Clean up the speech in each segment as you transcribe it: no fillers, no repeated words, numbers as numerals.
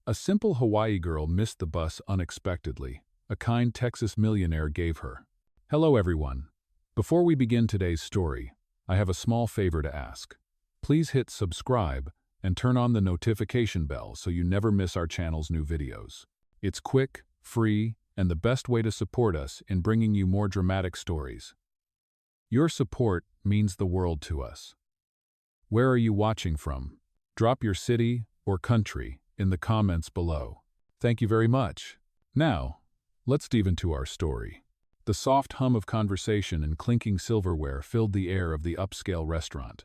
A simple Hawaii girl missed the bus unexpectedly. A kind Texas millionaire gave her. Hello everyone. Before we begin today's story, I have a small favor to ask. Please hit subscribe and turn on the notification bell so you never miss our channel's new videos. It's quick, free, and the best way to support us in bringing you more dramatic stories. Your support means the world to us. Where are you watching from? Drop your city or country in the comments below. Thank you very much. Now, let's dive into our story. The soft hum of conversation and clinking silverware filled the air of the upscale restaurant.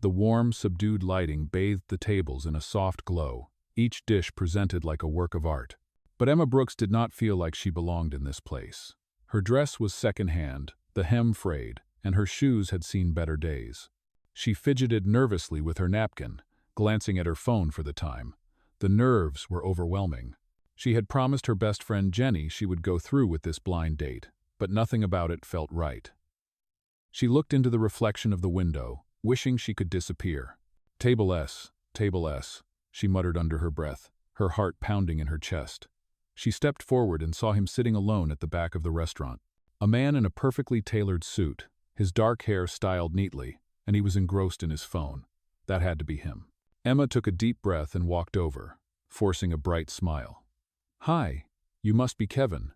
The warm, subdued lighting bathed the tables in a soft glow, each dish presented like a work of art. But Emma Brooks did not feel like she belonged in this place. Her dress was secondhand, the hem frayed, and her shoes had seen better days. She fidgeted nervously with her napkin, glancing at her phone for the time. The nerves were overwhelming. She had promised her best friend Jenny she would go through with this blind date, but nothing about it felt right. She looked into the reflection of the window, wishing she could disappear. Table S, she muttered under her breath, her heart pounding in her chest. She stepped forward and saw him sitting alone at the back of the restaurant. A man in a perfectly tailored suit, his dark hair styled neatly, and he was engrossed in his phone. That had to be him. Emma took a deep breath and walked over, forcing a bright smile. Hi, you must be Kevin.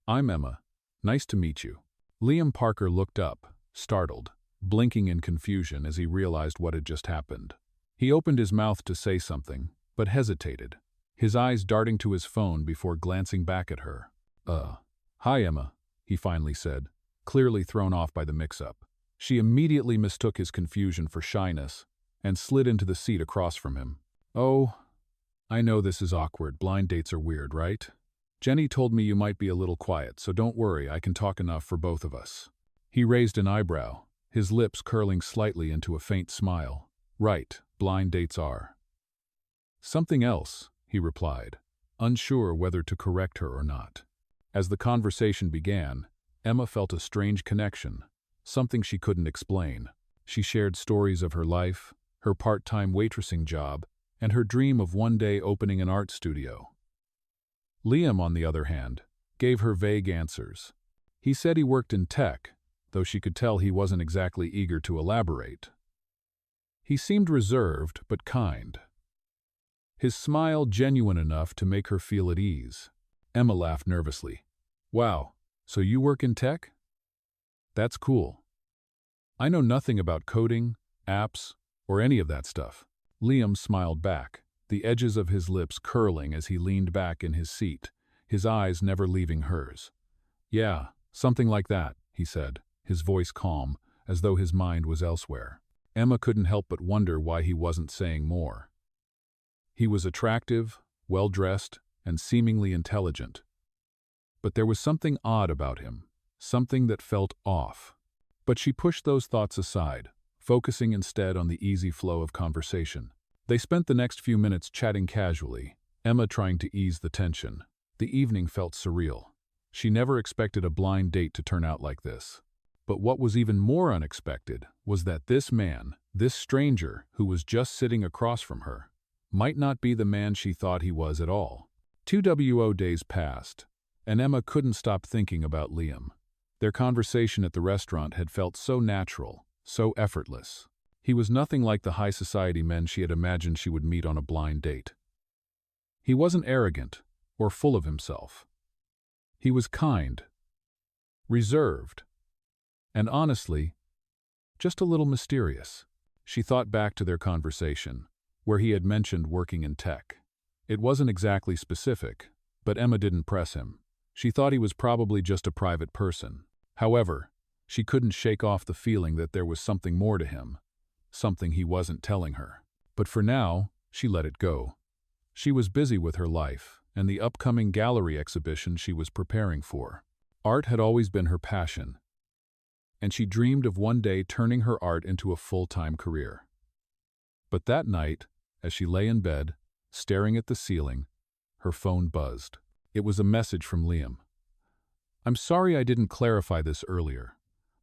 I'm Emma. Nice to meet you. Liam Parker looked up, startled, blinking in confusion as he realized what had just happened. He opened his mouth to say something, but hesitated, his eyes darting to his phone before glancing back at her. Hi Emma, he finally said, clearly thrown off by the mix-up. She immediately mistook his confusion for shyness and slid into the seat across from him. Oh, I know this is awkward. Blind dates are weird, right? Jenny told me you might be a little quiet, so don't worry, I can talk enough for both of us. He raised an eyebrow, his lips curling slightly into a faint smile. Right, blind dates are. Something else, he replied, unsure whether to correct her or not. As the conversation began, Emma felt a strange connection, something she couldn't explain. She shared stories of her life, her part-time waitressing job, and her dream of one day opening an art studio. Liam, on the other hand, gave her vague answers. He said he worked in tech, though she could tell he wasn't exactly eager to elaborate. He seemed reserved but kind. His smile genuine enough to make her feel at ease. Emma laughed nervously. Wow, so you work in tech? That's cool. I know nothing about coding, apps, or any of that stuff. Liam smiled back, the edges of his lips curling as he leaned back in his seat, his eyes never leaving hers. Yeah, something like that, he said, his voice calm, as though his mind was elsewhere. Emma couldn't help but wonder why he wasn't saying more. He was attractive, well-dressed, and seemingly intelligent. But there was something odd about him, something that felt off. But she pushed those thoughts aside, focusing instead on the easy flow of conversation. They spent the next few minutes chatting casually, Emma trying to ease the tension. The evening felt surreal. She never expected a blind date to turn out like this. But what was even more unexpected was that this man, this stranger who was just sitting across from her, might not be the man she thought he was at all. 2 days passed, and Emma couldn't stop thinking about Liam. Their conversation at the restaurant had felt so natural, so effortless. He was nothing like the high society men she had imagined she would meet on a blind date. He wasn't arrogant or full of himself. He was kind, reserved, and honestly, just a little mysterious. She thought back to their conversation, where he had mentioned working in tech. It wasn't exactly specific, but Emma didn't press him. She thought he was probably just a private person. However, she couldn't shake off the feeling that there was something more to him, something he wasn't telling her. But for now, she let it go. She was busy with her life and the upcoming gallery exhibition she was preparing for. Art had always been her passion, and she dreamed of one day turning her art into a full-time career. But that night, as she lay in bed, staring at the ceiling, her phone buzzed. It was a message from Liam. I'm sorry I didn't clarify this earlier,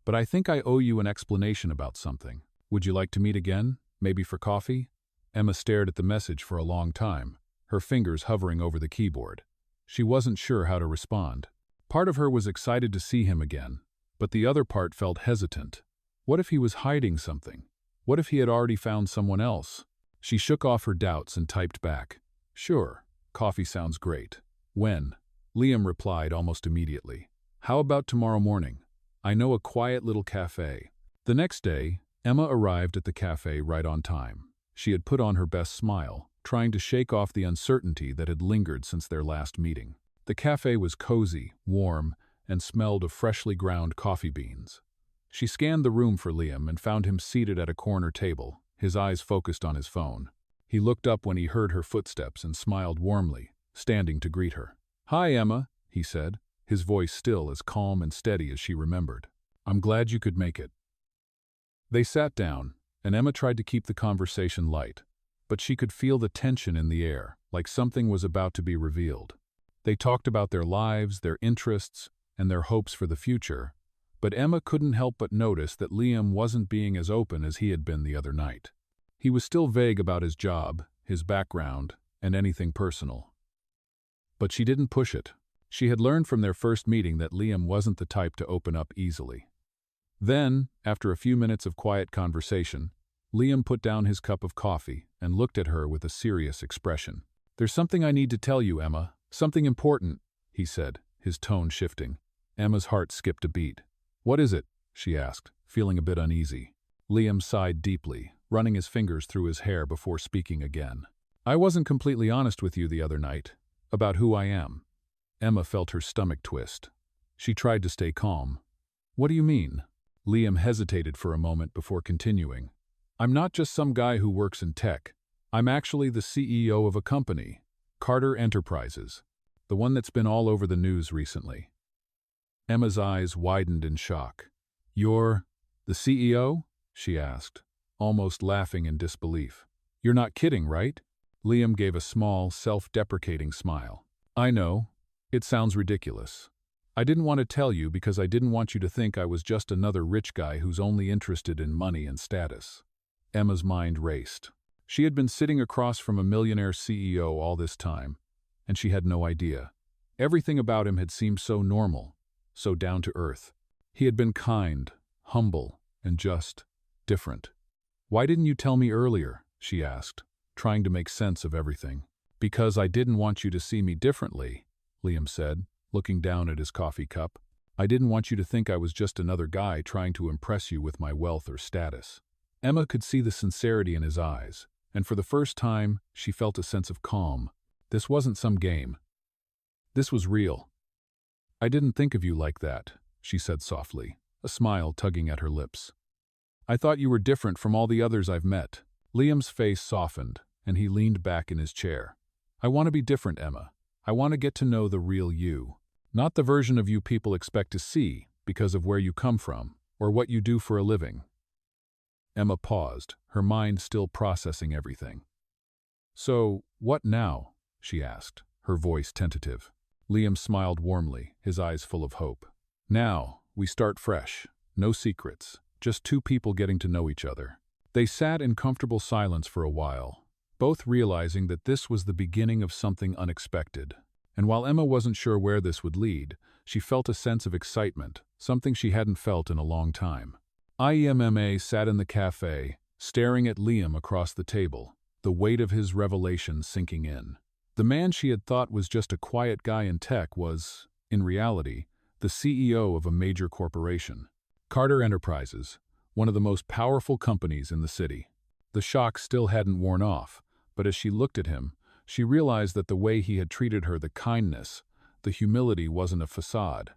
but I think I owe you an explanation about something. Would you like to meet again? Maybe for coffee? Emma stared at the message for a long time, her fingers hovering over the keyboard. She wasn't sure how to respond. Part of her was excited to see him again, but the other part felt hesitant. What if he was hiding something? What if he had already found someone else? She shook off her doubts and typed back, "Sure, coffee sounds great. When?" Liam replied almost immediately, "How about tomorrow morning? I know a quiet little cafe." The next day, Emma arrived at the cafe right on time. She had put on her best smile, trying to shake off the uncertainty that had lingered since their last meeting. The cafe was cozy, warm, and smelled of freshly ground coffee beans. She scanned the room for Liam and found him seated at a corner table, his eyes focused on his phone. He looked up when he heard her footsteps and smiled warmly, standing to greet her. "Hi, Emma," he said, his voice still as calm and steady as she remembered. "I'm glad you could make it." They sat down, and Emma tried to keep the conversation light, but she could feel the tension in the air, like something was about to be revealed. They talked about their lives, their interests, and their hopes for the future, but Emma couldn't help but notice that Liam wasn't being as open as he had been the other night. He was still vague about his job, his background, and anything personal. But she didn't push it. She had learned from their first meeting that Liam wasn't the type to open up easily. Then, after a few minutes of quiet conversation, Liam put down his cup of coffee and looked at her with a serious expression. "There's something I need to tell you, Emma. Something important," he said, his tone shifting. Emma's heart skipped a beat. "What is it?" she asked, feeling a bit uneasy. Liam sighed deeply, running his fingers through his hair before speaking again. "I wasn't completely honest with you the other night, about who I am." Emma felt her stomach twist. She tried to stay calm. "What do you mean?" Liam hesitated for a moment before continuing. "I'm not just some guy who works in tech. I'm actually the CEO of a company, Carter Enterprises, the one that's been all over the news recently." Emma's eyes widened in shock. "You're the CEO?" she asked, almost laughing in disbelief. "You're not kidding, right?" Liam gave a small, self-deprecating smile. "I know. It sounds ridiculous. I didn't want to tell you because I didn't want you to think I was just another rich guy who's only interested in money and status." Emma's mind raced. She had been sitting across from a millionaire CEO all this time, and she had no idea. Everything about him had seemed so normal, so down to earth. He had been kind, humble, and just different. "Why didn't you tell me earlier?" she asked, trying to make sense of everything. "Because I didn't want you to see me differently," Liam said, looking down at his coffee cup. "I didn't want you to think I was just another guy trying to impress you with my wealth or status." Emma could see the sincerity in his eyes, and for the first time, she felt a sense of calm. This wasn't some game. This was real. "I didn't think of you like that," she said softly, a smile tugging at her lips. "I thought you were different from all the others I've met." Liam's face softened, and he leaned back in his chair. "I want to be different, Emma. I want to get to know the real you. Not the version of you people expect to see because of where you come from or what you do for a living." Emma paused, her mind still processing everything. "So, what now?" she asked, her voice tentative. Liam smiled warmly, his eyes full of hope. "Now, we start fresh. No secrets, just two people getting to know each other." They sat in comfortable silence for a while, both realizing that this was the beginning of something unexpected. And while Emma wasn't sure where this would lead, she felt a sense of excitement, something she hadn't felt in a long time. Emma sat in the cafe, staring at Liam across the table, the weight of his revelation sinking in. The man she had thought was just a quiet guy in tech was, in reality, the CEO of a major corporation. Carter Enterprises, one of the most powerful companies in the city. The shock still hadn't worn off, but as she looked at him, she realized that the way he had treated her, the kindness, the humility wasn't a facade.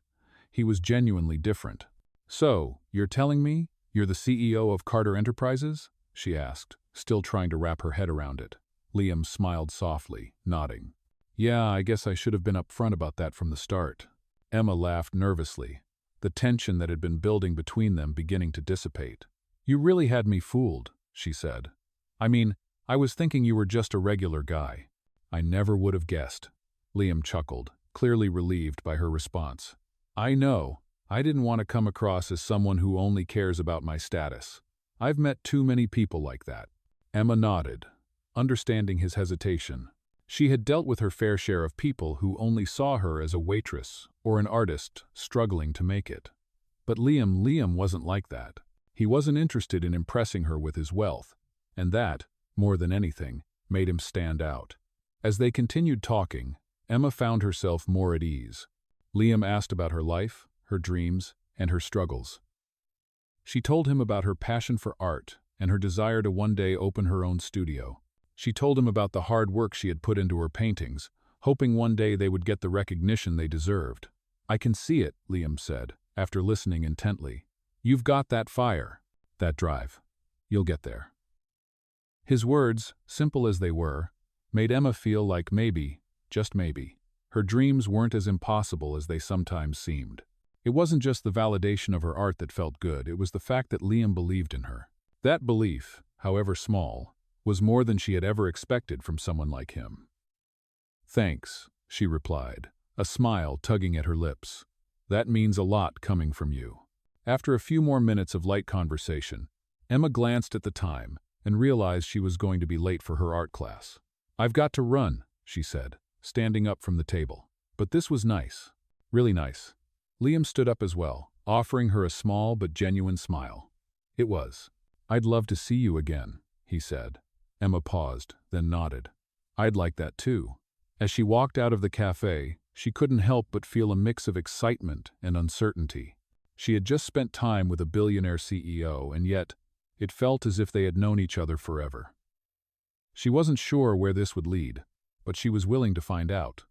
He was genuinely different. "So, you're telling me you're the CEO of Carter Enterprises?" she asked, still trying to wrap her head around it. Liam smiled softly, nodding. "Yeah, I guess I should have been upfront about that from the start." Emma laughed nervously, the tension that had been building between them beginning to dissipate. "You really had me fooled," she said. "I mean, I was thinking you were just a regular guy." "I never would have guessed." Liam chuckled, clearly relieved by her response. "I know. I didn't want to come across as someone who only cares about my status. I've met too many people like that." Emma nodded, understanding his hesitation. She had dealt with her fair share of people who only saw her as a waitress or an artist struggling to make it. But Liam wasn't like that. He wasn't interested in impressing her with his wealth, and that, more than anything, made him stand out. As they continued talking, Emma found herself more at ease. Liam asked about her life, her dreams, and her struggles. She told him about her passion for art and her desire to one day open her own studio. She told him about the hard work she had put into her paintings, hoping one day they would get the recognition they deserved. "I can see it," Liam said, after listening intently. "You've got that fire, that drive. You'll get there." His words, simple as they were, made Emma feel like maybe, just maybe, her dreams weren't as impossible as they sometimes seemed. It wasn't just the validation of her art that felt good, it was the fact that Liam believed in her. That belief, however small, was more than she had ever expected from someone like him. "Thanks," she replied, a smile tugging at her lips. "That means a lot coming from you." After a few more minutes of light conversation, Emma glanced at the time and realized she was going to be late for her art class. "I've got to run," she said, standing up from the table. "But this was nice. Really nice." Liam stood up as well, offering her a small but genuine smile. "It was. I'd love to see you again," he said. Emma paused, then nodded. "I'd like that too." As she walked out of the cafe, she couldn't help but feel a mix of excitement and uncertainty. She had just spent time with a billionaire CEO, and yet, it felt as if they had known each other forever. She wasn't sure where this would lead, but she was willing to find out.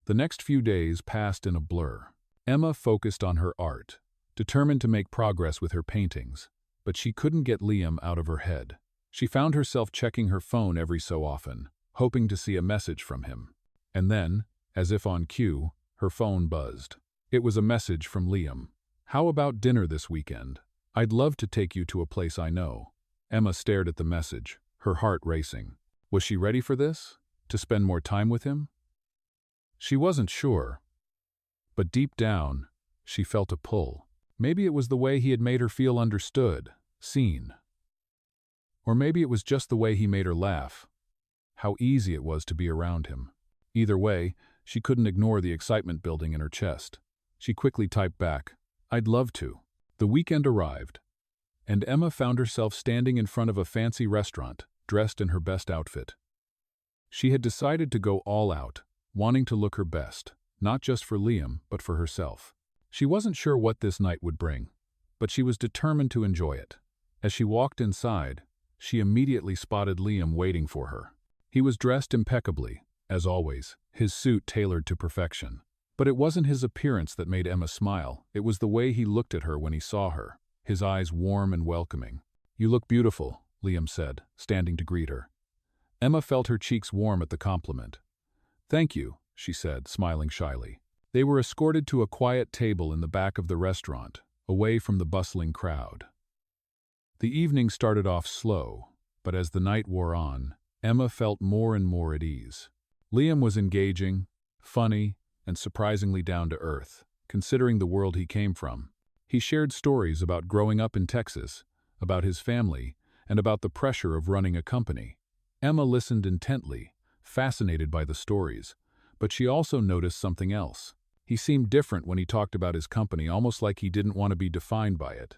The next few days passed in a blur. Emma focused on her art, determined to make progress with her paintings, but she couldn't get Liam out of her head. She found herself checking her phone every so often, hoping to see a message from him. And then, as if on cue, her phone buzzed. It was a message from Liam. "How about dinner this weekend? I'd love to take you to a place I know." Emma stared at the message, her heart racing. Was she ready for this? To spend more time with him? She wasn't sure. But deep down, she felt a pull. Maybe it was the way he had made her feel understood, seen. Or maybe it was just the way he made her laugh. How easy it was to be around him. Either way, she couldn't ignore the excitement building in her chest. She quickly typed back, "I'd love to." The weekend arrived, and Emma found herself standing in front of a fancy restaurant, dressed in her best outfit. She had decided to go all out, wanting to look her best, not just for Liam, but for herself. She wasn't sure what this night would bring, but she was determined to enjoy it. As she walked inside, she immediately spotted Liam waiting for her. He was dressed impeccably, as always, his suit tailored to perfection. But it wasn't his appearance that made Emma smile, it was the way he looked at her when he saw her, his eyes warm and welcoming. "You look beautiful," Liam said, standing to greet her. Emma felt her cheeks warm at the compliment. "Thank you," she said, smiling shyly. They were escorted to a quiet table in the back of the restaurant, away from the bustling crowd. The evening started off slow, but as the night wore on, Emma felt more and more at ease. Liam was engaging, funny, and surprisingly down to earth, considering the world he came from. He shared stories about growing up in Texas, about his family, and about the pressure of running a company. Emma listened intently, fascinated by the stories, but she also noticed something else. He seemed different when he talked about his company, almost like he didn't want to be defined by it.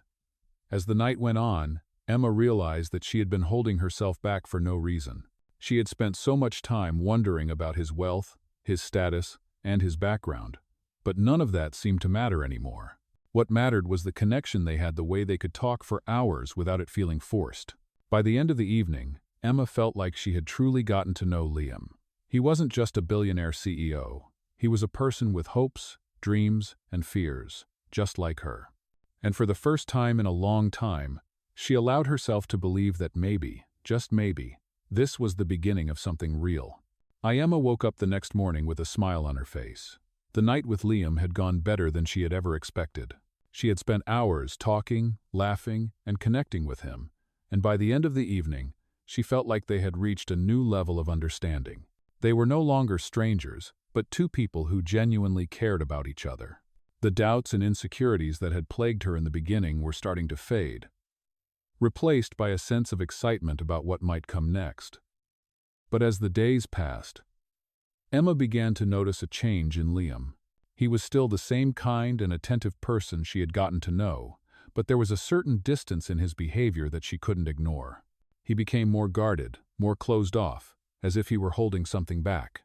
As the night went on, Emma realized that she had been holding herself back for no reason. She had spent so much time wondering about his wealth, his status, and his background, but none of that seemed to matter anymore. What mattered was the connection they had, the way they could talk for hours without it feeling forced. By the end of the evening, Emma felt like she had truly gotten to know Liam. He wasn't just a billionaire CEO. He was a person with hopes, dreams, and fears, just like her. And for the first time in a long time, she allowed herself to believe that maybe, just maybe, this was the beginning of something real. Emma woke up the next morning with a smile on her face. The night with Liam had gone better than she had ever expected. She had spent hours talking, laughing, and connecting with him, and by the end of the evening, she felt like they had reached a new level of understanding. They were no longer strangers, but two people who genuinely cared about each other. The doubts and insecurities that had plagued her in the beginning were starting to fade, replaced by a sense of excitement about what might come next. But as the days passed, Emma began to notice a change in Liam. He was still the same kind and attentive person she had gotten to know, but there was a certain distance in his behavior that she couldn't ignore. He became more guarded, more closed off, as if he were holding something back.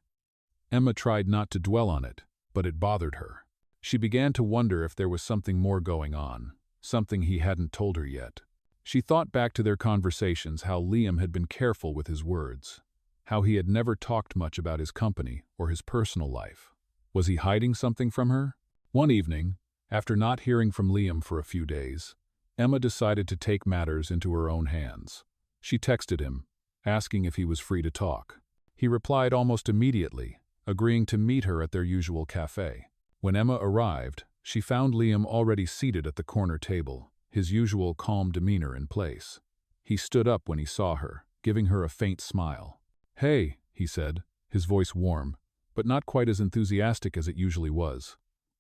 Emma tried not to dwell on it, but it bothered her. She began to wonder if there was something more going on, something he hadn't told her yet. She thought back to their conversations, how Liam had been careful with his words, how he had never talked much about his company or his personal life. Was he hiding something from her? One evening, after not hearing from Liam for a few days, Emma decided to take matters into her own hands. She texted him, asking if he was free to talk. He replied almost immediately, agreeing to meet her at their usual cafe. When Emma arrived, she found Liam already seated at the corner table, his usual calm demeanor in place. He stood up when he saw her, giving her a faint smile. "Hey," he said, his voice warm, but not quite as enthusiastic as it usually was.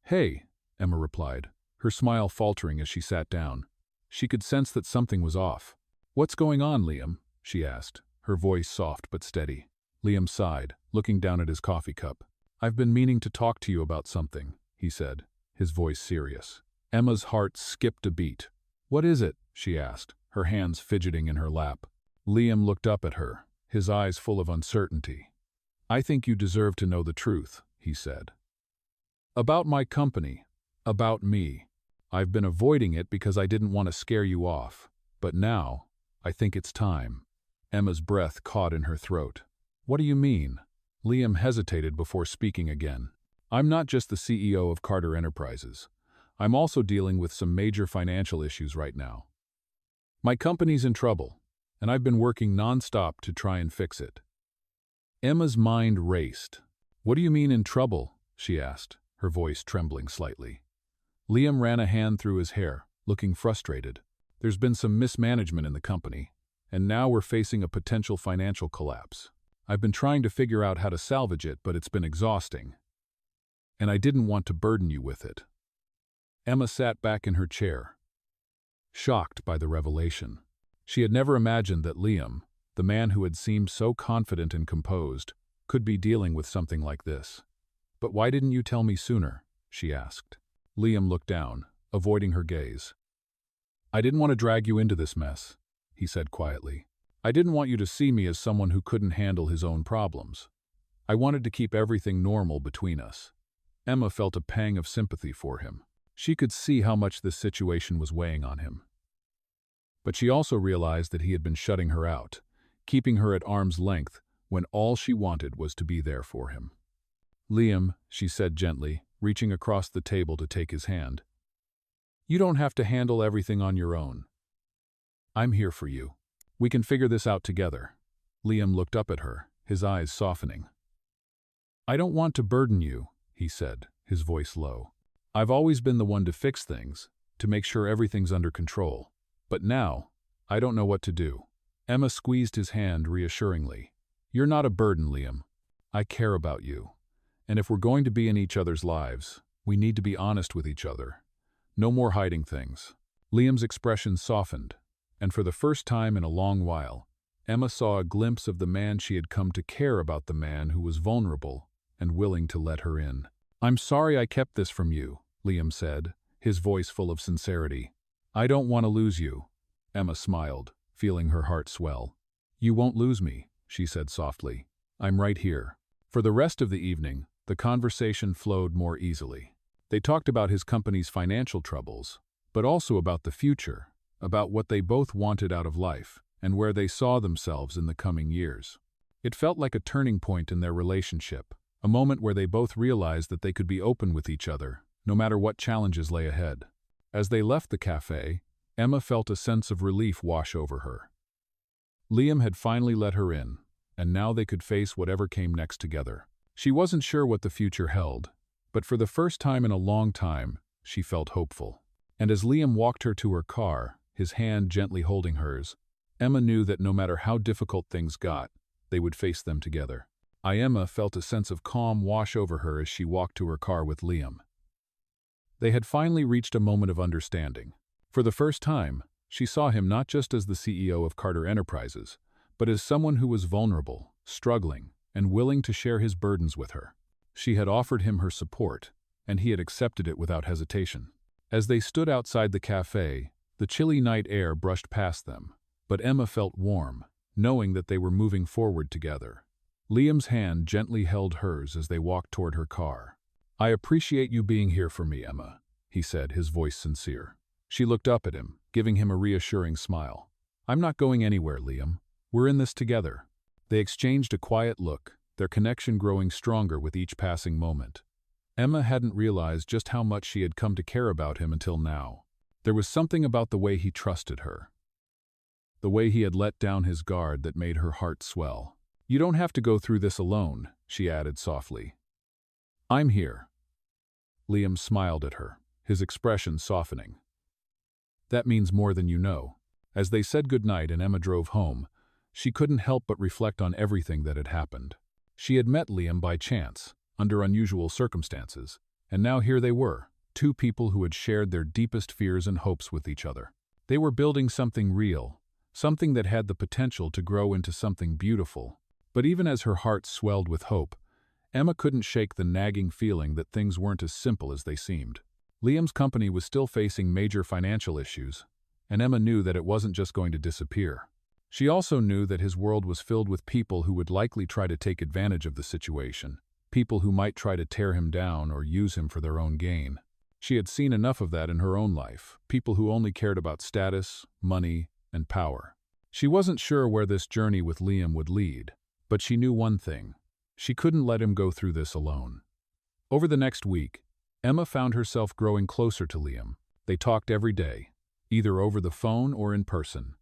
"Hey," Emma replied, her smile faltering as she sat down. She could sense that something was off. "What's going on, Liam?" she asked, her voice soft but steady. Liam sighed, looking down at his coffee cup. "I've been meaning to talk to you about something," he said, his voice serious. Emma's heart skipped a beat. "What is it?" she asked, her hands fidgeting in her lap. Liam looked up at her, his eyes full of uncertainty. "I think you deserve to know the truth," he said. "About my company, about me. I've been avoiding it because I didn't want to scare you off. But now, I think it's time." Emma's breath caught in her throat. "What do you mean?" Liam hesitated before speaking again. "I'm not just the CEO of Carter Enterprises. I'm also dealing with some major financial issues right now. My company's in trouble, and I've been working nonstop to try and fix it." Emma's mind raced. "What do you mean in trouble?" she asked, her voice trembling slightly. Liam ran a hand through his hair, looking frustrated. "There's been some mismanagement in the company, and now we're facing a potential financial collapse. I've been trying to figure out how to salvage it, but it's been exhausting. And I didn't want to burden you with it." Emma sat back in her chair, shocked by the revelation. She had never imagined that Liam, the man who had seemed so confident and composed, could be dealing with something like this. "But why didn't you tell me sooner?" she asked. Liam looked down, avoiding her gaze. "I didn't want to drag you into this mess," he said quietly. "I didn't want you to see me as someone who couldn't handle his own problems. I wanted to keep everything normal between us." Emma felt a pang of sympathy for him. She could see how much this situation was weighing on him. But she also realized that he had been shutting her out, keeping her at arm's length when all she wanted was to be there for him. "Liam," she said gently, reaching across the table to take his hand, "you don't have to handle everything on your own. I'm here for you. We can figure this out together." Liam looked up at her, his eyes softening. "I don't want to burden you," he said, his voice low. "I've always been the one to fix things, to make sure everything's under control. But now, I don't know what to do." Emma squeezed his hand reassuringly. "You're not a burden, Liam. I care about you. And if we're going to be in each other's lives, we need to be honest with each other. No more hiding things." Liam's expression softened, and for the first time in a long while, Emma saw a glimpse of the man she had come to care about, the man who was vulnerable and willing to let her in. "I'm sorry I kept this from you," Liam said, his voice full of sincerity. "I don't want to lose you." Emma smiled, feeling her heart swell. "You won't lose me," she said softly. "I'm right here." For the rest of the evening, the conversation flowed more easily. They talked about his company's financial troubles, but also about the future, about what they both wanted out of life, and where they saw themselves in the coming years. It felt like a turning point in their relationship, a moment where they both realized that they could be open with each other, no matter what challenges lay ahead. As they left the cafe, Emma felt a sense of relief wash over her. Liam had finally let her in, and now they could face whatever came next together. She wasn't sure what the future held, but for the first time in a long time, she felt hopeful. And as Liam walked her to her car, his hand gently holding hers, Emma knew that no matter how difficult things got, they would face them together. Emma felt a sense of calm wash over her as she walked to her car with Liam. They had finally reached a moment of understanding. For the first time, she saw him not just as the CEO of Carter Enterprises, but as someone who was vulnerable, struggling, and willing to share his burdens with her. She had offered him her support, and he had accepted it without hesitation. As they stood outside the cafe, the chilly night air brushed past them, but Emma felt warm, knowing that they were moving forward together. Liam's hand gently held hers as they walked toward her car. "I appreciate you being here for me, Emma," he said, his voice sincere. She looked up at him, giving him a reassuring smile. "I'm not going anywhere, Liam. We're in this together." They exchanged a quiet look, their connection growing stronger with each passing moment. Emma hadn't realized just how much she had come to care about him until now. There was something about the way he trusted her, the way he had let down his guard that made her heart swell. "You don't have to go through this alone," she added softly. "I'm here." Liam smiled at her, his expression softening. "That means more than you know." As they said goodnight and Emma drove home, she couldn't help but reflect on everything that had happened. She had met Liam by chance, under unusual circumstances, and now here they were, two people who had shared their deepest fears and hopes with each other. They were building something real, something that had the potential to grow into something beautiful. But even as her heart swelled with hope, Emma couldn't shake the nagging feeling that things weren't as simple as they seemed. Liam's company was still facing major financial issues, and Emma knew that it wasn't just going to disappear. She also knew that his world was filled with people who would likely try to take advantage of the situation, people who might try to tear him down or use him for their own gain. She had seen enough of that in her own life, people who only cared about status, money, and power. She wasn't sure where this journey with Liam would lead, but she knew one thing: she couldn't let him go through this alone. Over the next week, Emma found herself growing closer to Liam. They talked every day, either over the phone or in person.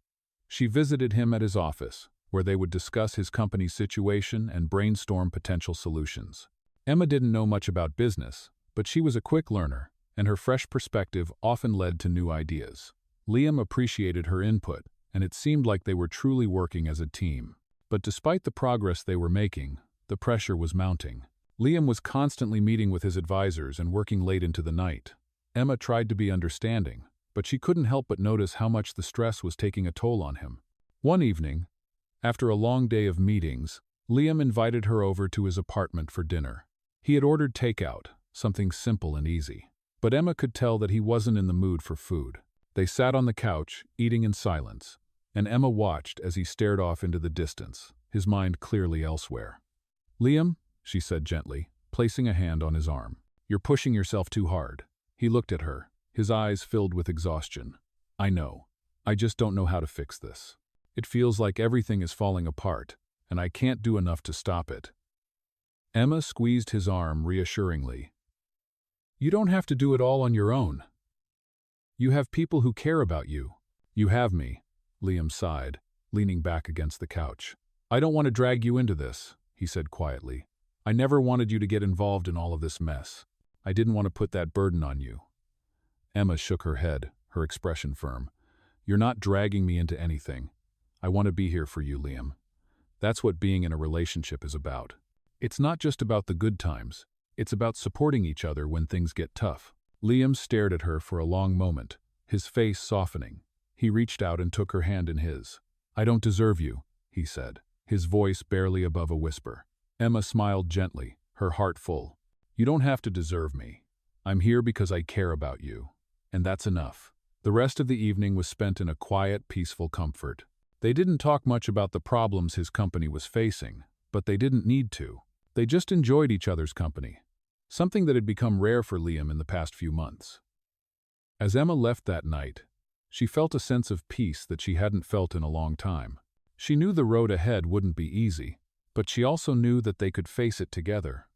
She visited him at his office, where they would discuss his company's situation and brainstorm potential solutions. Emma didn't know much about business, but she was a quick learner, and her fresh perspective often led to new ideas. Liam appreciated her input, and it seemed like they were truly working as a team. But despite the progress they were making, the pressure was mounting. Liam was constantly meeting with his advisors and working late into the night. Emma tried to be understanding, but she couldn't help but notice how much the stress was taking a toll on him. One evening, after a long day of meetings, Liam invited her over to his apartment for dinner. He had ordered takeout, something simple and easy. But Emma could tell that he wasn't in the mood for food. They sat on the couch, eating in silence, and Emma watched as he stared off into the distance, his mind clearly elsewhere. "Liam," she said gently, placing a hand on his arm, "you're pushing yourself too hard." He looked at her, his eyes filled with exhaustion. "I know. I just don't know how to fix this. It feels like everything is falling apart, and I can't do enough to stop it." Emma squeezed his arm reassuringly. "You don't have to do it all on your own. You have people who care about you." "You have me," Liam sighed, leaning back against the couch. "I don't want to drag you into this," he said quietly. "I never wanted you to get involved in all of this mess. I didn't want to put that burden on you." Emma shook her head, her expression firm. "You're not dragging me into anything. I want to be here for you, Liam. That's what being in a relationship is about. It's not just about the good times. It's about supporting each other when things get tough." Liam stared at her for a long moment, his face softening. He reached out and took her hand in his. "I don't deserve you," he said, his voice barely above a whisper. Emma smiled gently, her heart full. "You don't have to deserve me. I'm here because I care about you. And that's enough." The rest of the evening was spent in a quiet, peaceful comfort. They didn't talk much about the problems his company was facing, but they didn't need to. They just enjoyed each other's company, something that had become rare for Liam in the past few months. As Emma left that night, she felt a sense of peace that she hadn't felt in a long time. She knew the road ahead wouldn't be easy, but she also knew that they could face it together.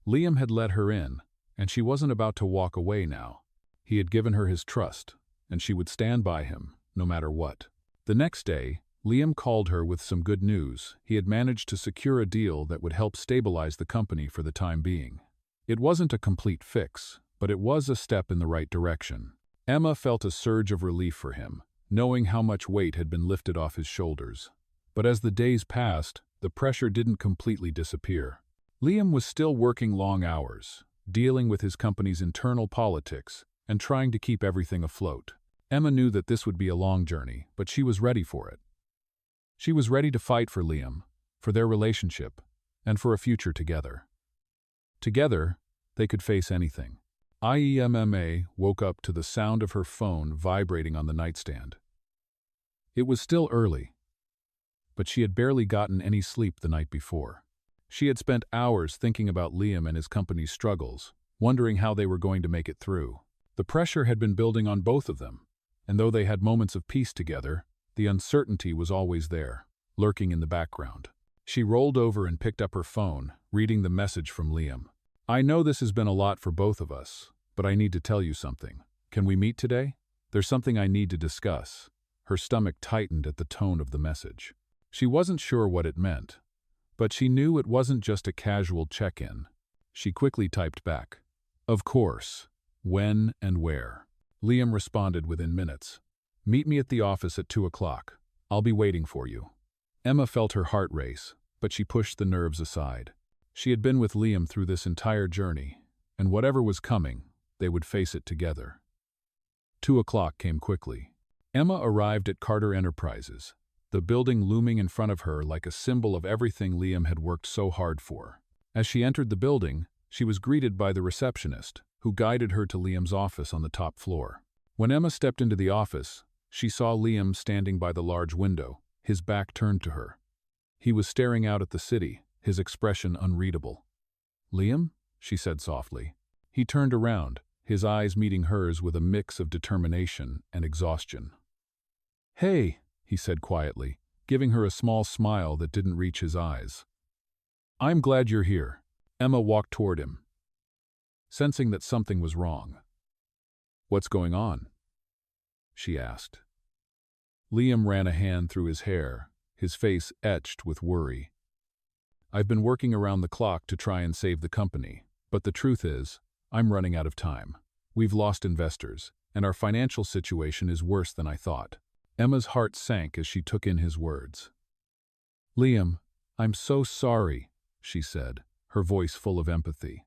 Liam had let her in, and she wasn't about to walk away now. He had given her his trust, and she would stand by him, no matter what. The next day, Liam called her with some good news. He had managed to secure a deal that would help stabilize the company for the time being. It wasn't a complete fix, but it was a step in the right direction. Emma felt a surge of relief for him, knowing how much weight had been lifted off his shoulders. But as the days passed, the pressure didn't completely disappear. Liam was still working long hours, dealing with his company's internal politics, and trying to keep everything afloat. Emma knew that this would be a long journey, but she was ready for it. She was ready to fight for Liam, for their relationship, and for a future together. Together, they could face anything. IEMMA woke up to the sound of her phone vibrating on the nightstand. It was still early, but she had barely gotten any sleep the night before. She had spent hours thinking about Liam and his company's struggles, wondering how they were going to make it through. The pressure had been building on both of them, and though they had moments of peace together, the uncertainty was always there, lurking in the background. She rolled over and picked up her phone, reading the message from Liam. "I know this has been a lot for both of us, but I need to tell you something. Can we meet today? There's something I need to discuss." Her stomach tightened at the tone of the message. She wasn't sure what it meant, but she knew it wasn't just a casual check-in. She quickly typed back, "Of course. When and where?" Liam responded within minutes. "Meet me at the office at 2 o'clock. I'll be waiting for you." Emma felt her heart race, but she pushed the nerves aside. She had been with Liam through this entire journey, and whatever was coming, they would face it together. 2 o'clock came quickly. Emma arrived at Carter Enterprises, the building looming in front of her like a symbol of everything Liam had worked so hard for. As she entered the building, she was greeted by the receptionist, who guided her to Liam's office on the top floor. When Emma stepped into the office, she saw Liam standing by the large window, his back turned to her. He was staring out at the city, his expression unreadable. "Liam?" she said softly. He turned around, his eyes meeting hers with a mix of determination and exhaustion. "Hey," he said quietly, giving her a small smile that didn't reach his eyes. "I'm glad you're here." Emma walked toward him, sensing that something was wrong. "What's going on?" she asked. Liam ran a hand through his hair, his face etched with worry. "I've been working around the clock to try and save the company, but the truth is, I'm running out of time. We've lost investors, and our financial situation is worse than I thought." Emma's heart sank as she took in his words. "Liam, I'm so sorry," she said, her voice full of empathy.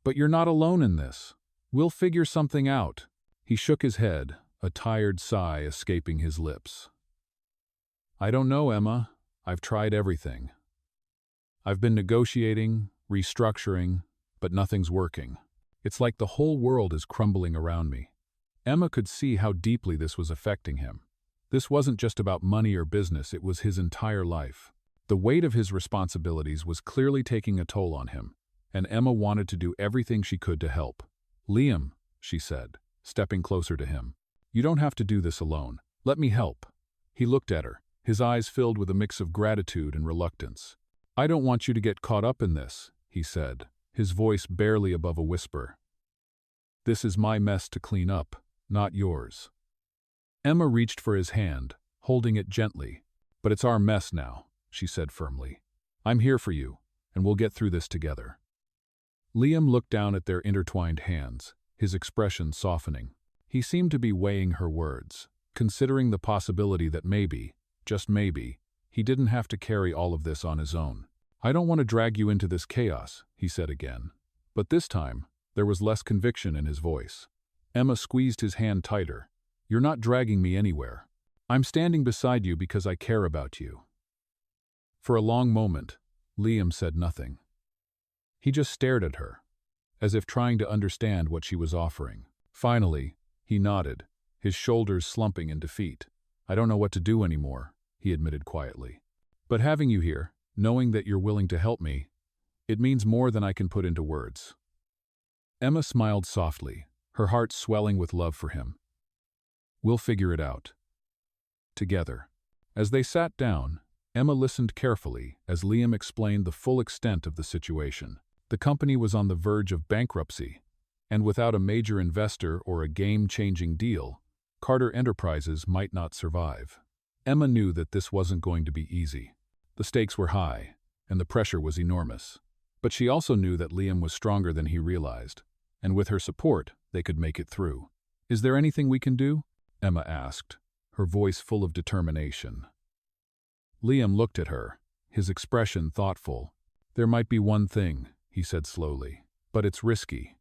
"But you're not alone in this. We'll figure something out." He shook his head, a tired sigh escaping his lips. "I don't know, Emma. I've tried everything. I've been negotiating, restructuring, but nothing's working. It's like the whole world is crumbling around me." Emma could see how deeply this was affecting him. This wasn't just about money or business, it was his entire life. The weight of his responsibilities was clearly taking a toll on him, and Emma wanted to do everything she could to help. "Liam," she said, stepping closer to him, "you don't have to do this alone. Let me help." He looked at her, his eyes filled with a mix of gratitude and reluctance. "I don't want you to get caught up in this," he said, his voice barely above a whisper. "This is my mess to clean up, not yours." Emma reached for his hand, holding it gently. "But it's our mess now," she said firmly. "I'm here for you, and we'll get through this together." Liam looked down at their intertwined hands, his expression softening. He seemed to be weighing her words, considering the possibility that maybe, just maybe, he didn't have to carry all of this on his own. "I don't want to drag you into this chaos," he said again. But this time, there was less conviction in his voice. Emma squeezed his hand tighter. "You're not dragging me anywhere. I'm standing beside you because I care about you." For a long moment, Liam said nothing. He just stared at her, as if trying to understand what she was offering. Finally, he nodded, his shoulders slumping in defeat. "I don't know what to do anymore," he admitted quietly. "But having you here, knowing that you're willing to help me, it means more than I can put into words." Emma smiled softly, her heart swelling with love for him. "We'll figure it out. Together." As they sat down, Emma listened carefully as Liam explained the full extent of the situation. The company was on the verge of bankruptcy, and without a major investor or a game-changing deal, Carter Enterprises might not survive. Emma knew that this wasn't going to be easy. The stakes were high, and the pressure was enormous. But she also knew that Liam was stronger than he realized, and with her support, they could make it through. "Is there anything we can do?" Emma asked, her voice full of determination. Liam looked at her, his expression thoughtful. "There might be one thing," he said slowly, "but it's risky.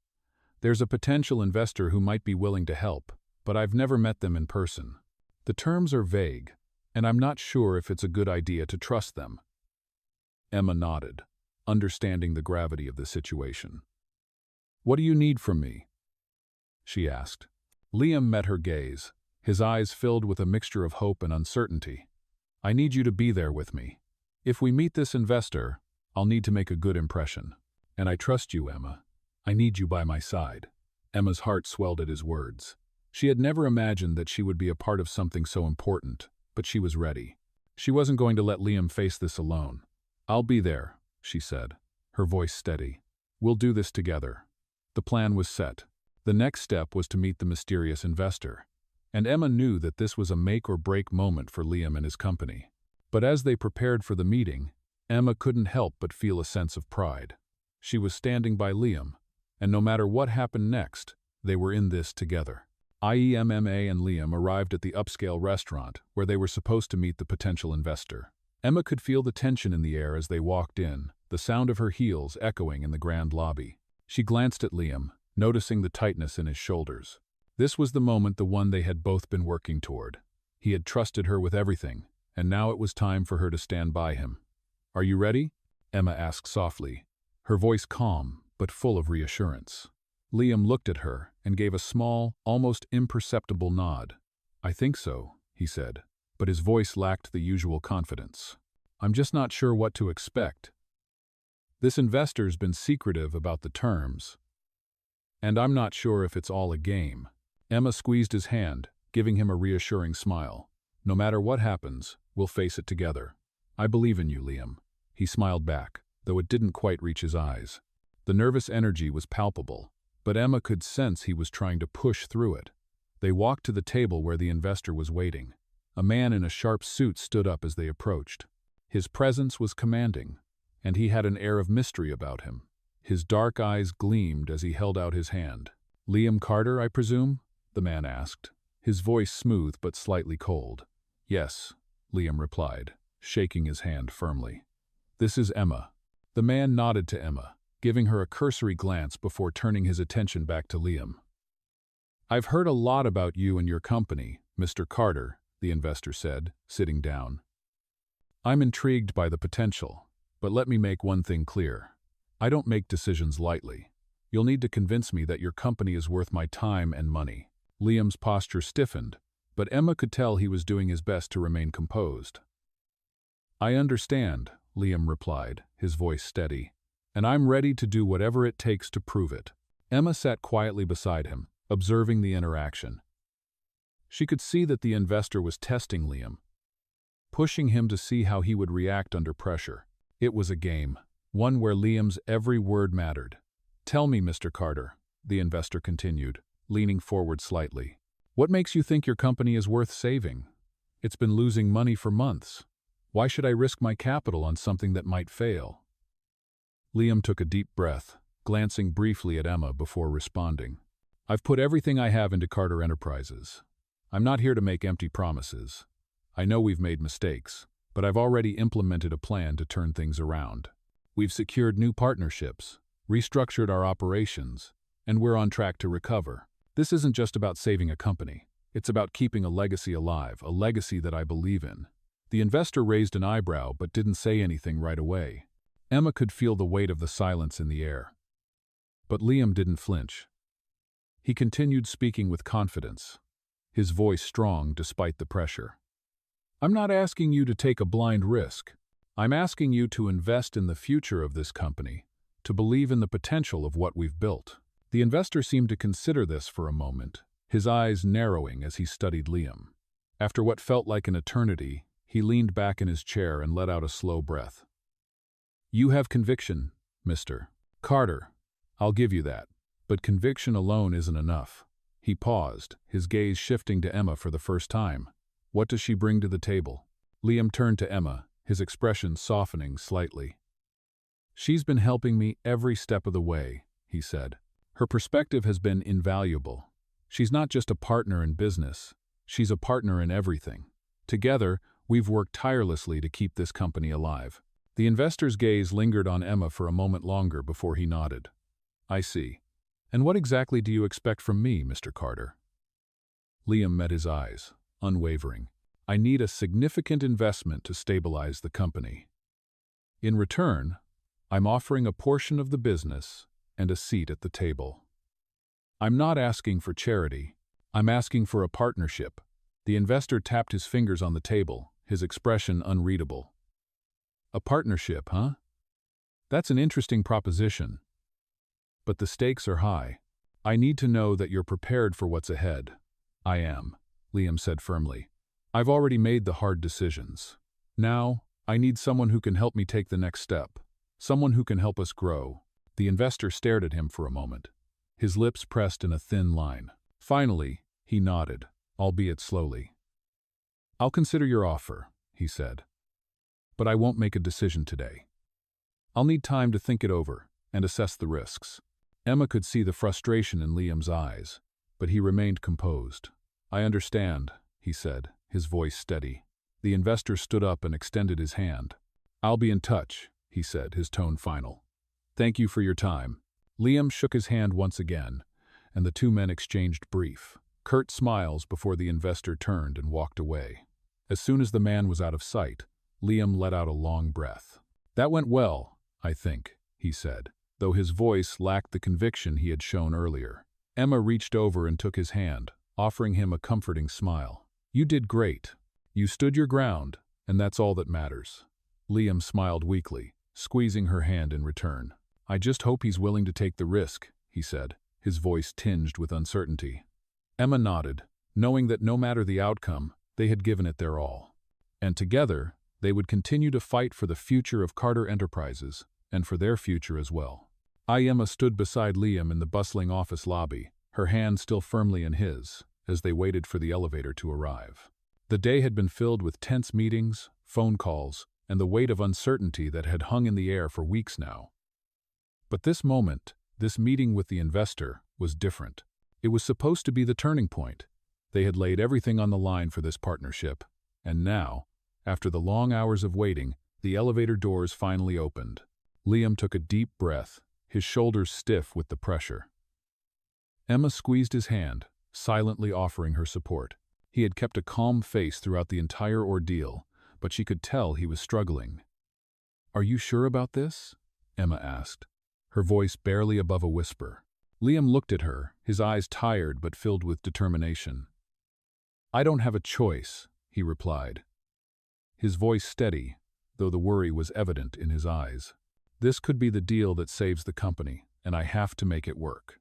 There's a potential investor who might be willing to help, but I've never met them in person. The terms are vague, and I'm not sure if it's a good idea to trust them." Emma nodded, understanding the gravity of the situation. "What do you need from me?" she asked. Liam met her gaze, his eyes filled with a mixture of hope and uncertainty. "I need you to be there with me. If we meet this investor, I'll need to make a good impression. And I trust you, Emma. I need you by my side." Emma's heart swelled at his words. She had never imagined that she would be a part of something so important, but she was ready. She wasn't going to let Liam face this alone. "I'll be there," she said, her voice steady. "We'll do this together." The plan was set. The next step was to meet the mysterious investor. And Emma knew that this was a make-or-break moment for Liam and his company. But as they prepared for the meeting, Emma couldn't help but feel a sense of pride. She was standing by Liam, and no matter what happened next, they were in this together. Emma and Liam arrived at the upscale restaurant where they were supposed to meet the potential investor. Emma could feel the tension in the air as they walked in, the sound of her heels echoing in the grand lobby. She glanced at Liam, noticing the tightness in his shoulders. This was the moment, the one they had both been working toward. He had trusted her with everything, and now it was time for her to stand by him. "Are you ready?" Emma asked softly, her voice calm but full of reassurance. Liam looked at her and gave a small, almost imperceptible nod. "I think so," he said, but his voice lacked the usual confidence. "I'm just not sure what to expect. This investor's been secretive about the terms, and I'm not sure if it's all a game." Emma squeezed his hand, giving him a reassuring smile. "No matter what happens, we'll face it together. I believe in you, Liam." He smiled back, though it didn't quite reach his eyes. The nervous energy was palpable, but Emma could sense he was trying to push through it. They walked to the table where the investor was waiting. A man in a sharp suit stood up as they approached. His presence was commanding, and he had an air of mystery about him. His dark eyes gleamed as he held out his hand. "Liam Carter, I presume?" the man asked, his voice smooth but slightly cold. "Yes," Liam replied, shaking his hand firmly. "This is Emma." The man nodded to Emma, giving her a cursory glance before turning his attention back to Liam. "I've heard a lot about you and your company, Mr. Carter," the investor said, sitting down. "I'm intrigued by the potential, but let me make one thing clear. I don't make decisions lightly. You'll need to convince me that your company is worth my time and money." Liam's posture stiffened, but Emma could tell he was doing his best to remain composed. "I understand," Liam replied, his voice steady, "and I'm ready to do whatever it takes to prove it." Emma sat quietly beside him, observing the interaction. She could see that the investor was testing Liam, pushing him to see how he would react under pressure. It was a game, one where Liam's every word mattered. "Tell me, Mr. Carter," the investor continued, leaning forward slightly. "What makes you think your company is worth saving? It's been losing money for months. Why should I risk my capital on something that might fail?" Liam took a deep breath, glancing briefly at Emma before responding. "I've put everything I have into Carter Enterprises. I'm not here to make empty promises. I know we've made mistakes, but I've already implemented a plan to turn things around. We've secured new partnerships, restructured our operations, and we're on track to recover. This isn't just about saving a company. It's about keeping a legacy alive, a legacy that I believe in." The investor raised an eyebrow but didn't say anything right away. Emma could feel the weight of the silence in the air. But Liam didn't flinch. He continued speaking with confidence, his voice strong despite the pressure. "I'm not asking you to take a blind risk. I'm asking you to invest in the future of this company, to believe in the potential of what we've built." The investor seemed to consider this for a moment, his eyes narrowing as he studied Liam. After what felt like an eternity, he leaned back in his chair and let out a slow breath. "You have conviction, Mr. Carter. I'll give you that. But conviction alone isn't enough." He paused, his gaze shifting to Emma for the first time. "What does she bring to the table?" Liam turned to Emma, his expression softening slightly. "She's been helping me every step of the way," he said. "Her perspective has been invaluable. She's not just a partner in business, she's a partner in everything. Together, we've worked tirelessly to keep this company alive." The investor's gaze lingered on Emma for a moment longer before he nodded. "I see. And what exactly do you expect from me, Mr. Carter?" Liam met his eyes, unwavering. "I need a significant investment to stabilize the company. In return, I'm offering a portion of the business and a seat at the table. I'm not asking for charity. I'm asking for a partnership. The investor tapped his fingers on the table, his expression unreadable. A partnership, huh? That's an interesting proposition. But the stakes are high. I need to know that you're prepared for what's ahead. I am, Liam said firmly. I've already made the hard decisions. Now, I need someone who can help me take the next step. Someone who can help us grow. The investor stared at him for a moment, his lips pressed in a thin line. Finally, he nodded, albeit slowly. I'll consider your offer, he said. But I won't make a decision today. I'll need time to think it over and assess the risks. Emma could see the frustration in Liam's eyes, but he remained composed. I understand, he said, his voice steady. The investor stood up and extended his hand. I'll be in touch, he said, his tone final. Thank you for your time. Liam shook his hand once again, and the two men exchanged brief, curt smiles before the investor turned and walked away. As soon as the man was out of sight, Liam let out a long breath. That went well, I think, he said, though his voice lacked the conviction he had shown earlier. Emma reached over and took his hand, offering him a comforting smile. You did great. You stood your ground, and that's all that matters. Liam smiled weakly, squeezing her hand in return. I just hope he's willing to take the risk, he said, his voice tinged with uncertainty. Emma nodded, knowing that no matter the outcome, they had given it their all. And together, they would continue to fight for the future of Carter Enterprises, and for their future as well. Emma stood beside Liam in the bustling office lobby, her hand still firmly in his, as they waited for the elevator to arrive. The day had been filled with tense meetings, phone calls, and the weight of uncertainty that had hung in the air for weeks now. But this moment, this meeting with the investor, was different. It was supposed to be the turning point. They had laid everything on the line for this partnership, and now, after the long hours of waiting, the elevator doors finally opened. Liam took a deep breath, his shoulders stiff with the pressure. Emma squeezed his hand, silently offering her support. He had kept a calm face throughout the entire ordeal, but she could tell he was struggling. Are you sure about this? Emma asked, her voice barely above a whisper. Liam looked at her, his eyes tired but filled with determination. I don't have a choice, he replied, his voice steady, though the worry was evident in his eyes. This could be the deal that saves the company, and I have to make it work.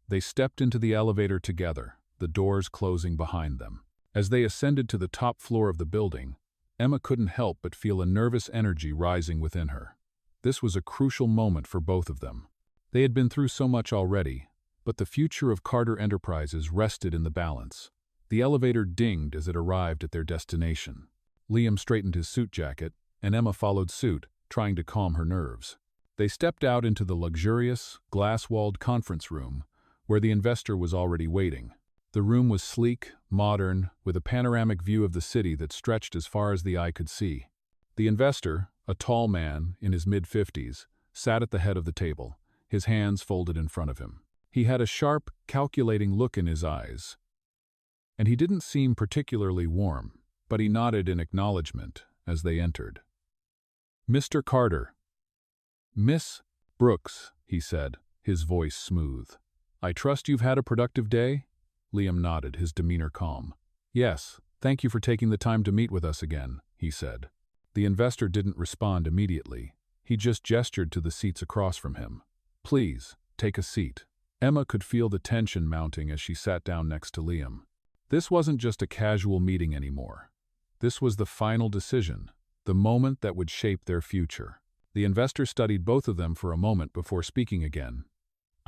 They stepped into the elevator together, the doors closing behind them. As they ascended to the top floor of the building, Emma couldn't help but feel a nervous energy rising within her. This was a crucial moment for both of them. They had been through so much already, but the future of Carter Enterprises rested in the balance. The elevator dinged as it arrived at their destination. Liam straightened his suit jacket, and Emma followed suit, trying to calm her nerves. They stepped out into the luxurious, glass-walled conference room, where the investor was already waiting. The room was sleek, modern, with a panoramic view of the city that stretched as far as the eye could see. The investor, a tall man in his mid-50s, sat at the head of the table, his hands folded in front of him. He had a sharp, calculating look in his eyes, and he didn't seem particularly warm, but he nodded in acknowledgement as they entered. Mr. Carter. Miss Brooks, he said, his voice smooth. I trust you've had a productive day? Liam nodded, his demeanor calm. Yes, thank you for taking the time to meet with us again, he said. The investor didn't respond immediately. He just gestured to the seats across from him. Please, take a seat. Emma could feel the tension mounting as she sat down next to Liam. This wasn't just a casual meeting anymore. This was the final decision, the moment that would shape their future. The investor studied both of them for a moment before speaking again.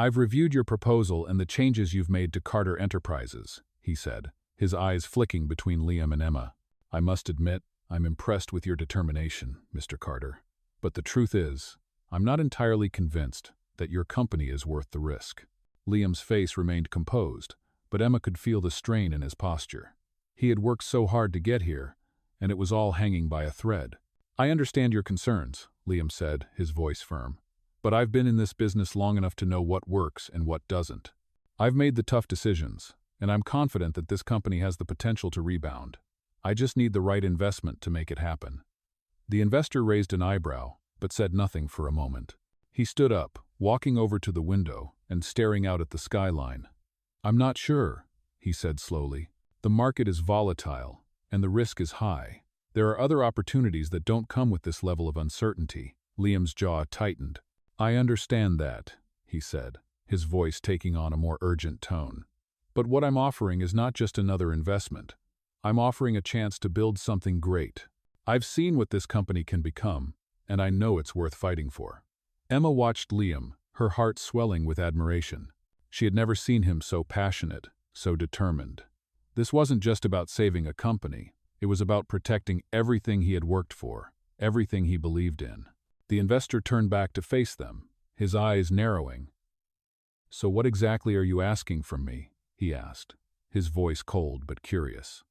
I've reviewed your proposal and the changes you've made to Carter Enterprises, he said, his eyes flicking between Liam and Emma. I must admit, I'm impressed with your determination, Mr. Carter. But the truth is, I'm not entirely convinced that your company is worth the risk. Liam's face remained composed, but Emma could feel the strain in his posture. He had worked so hard to get here, and it was all hanging by a thread. I understand your concerns, Liam said, his voice firm. But I've been in this business long enough to know what works and what doesn't. I've made the tough decisions, and I'm confident that this company has the potential to rebound. I just need the right investment to make it happen. The investor raised an eyebrow, but said nothing for a moment. He stood up, walking over to the window and staring out at the skyline. "I'm not sure," he said slowly. "The market is volatile, and the risk is high. There are other opportunities that don't come with this level of uncertainty." Liam's jaw tightened. "I understand that," he said, his voice taking on a more urgent tone. "But what I'm offering is not just another investment. I'm offering a chance to build something great. I've seen what this company can become, and I know it's worth fighting for." Emma watched Liam, her heart swelling with admiration. She had never seen him so passionate, so determined. This wasn't just about saving a company. It was about protecting everything he had worked for, everything he believed in. The investor turned back to face them, his eyes narrowing. "So what exactly are you asking from me?" he asked, his voice cold but curious.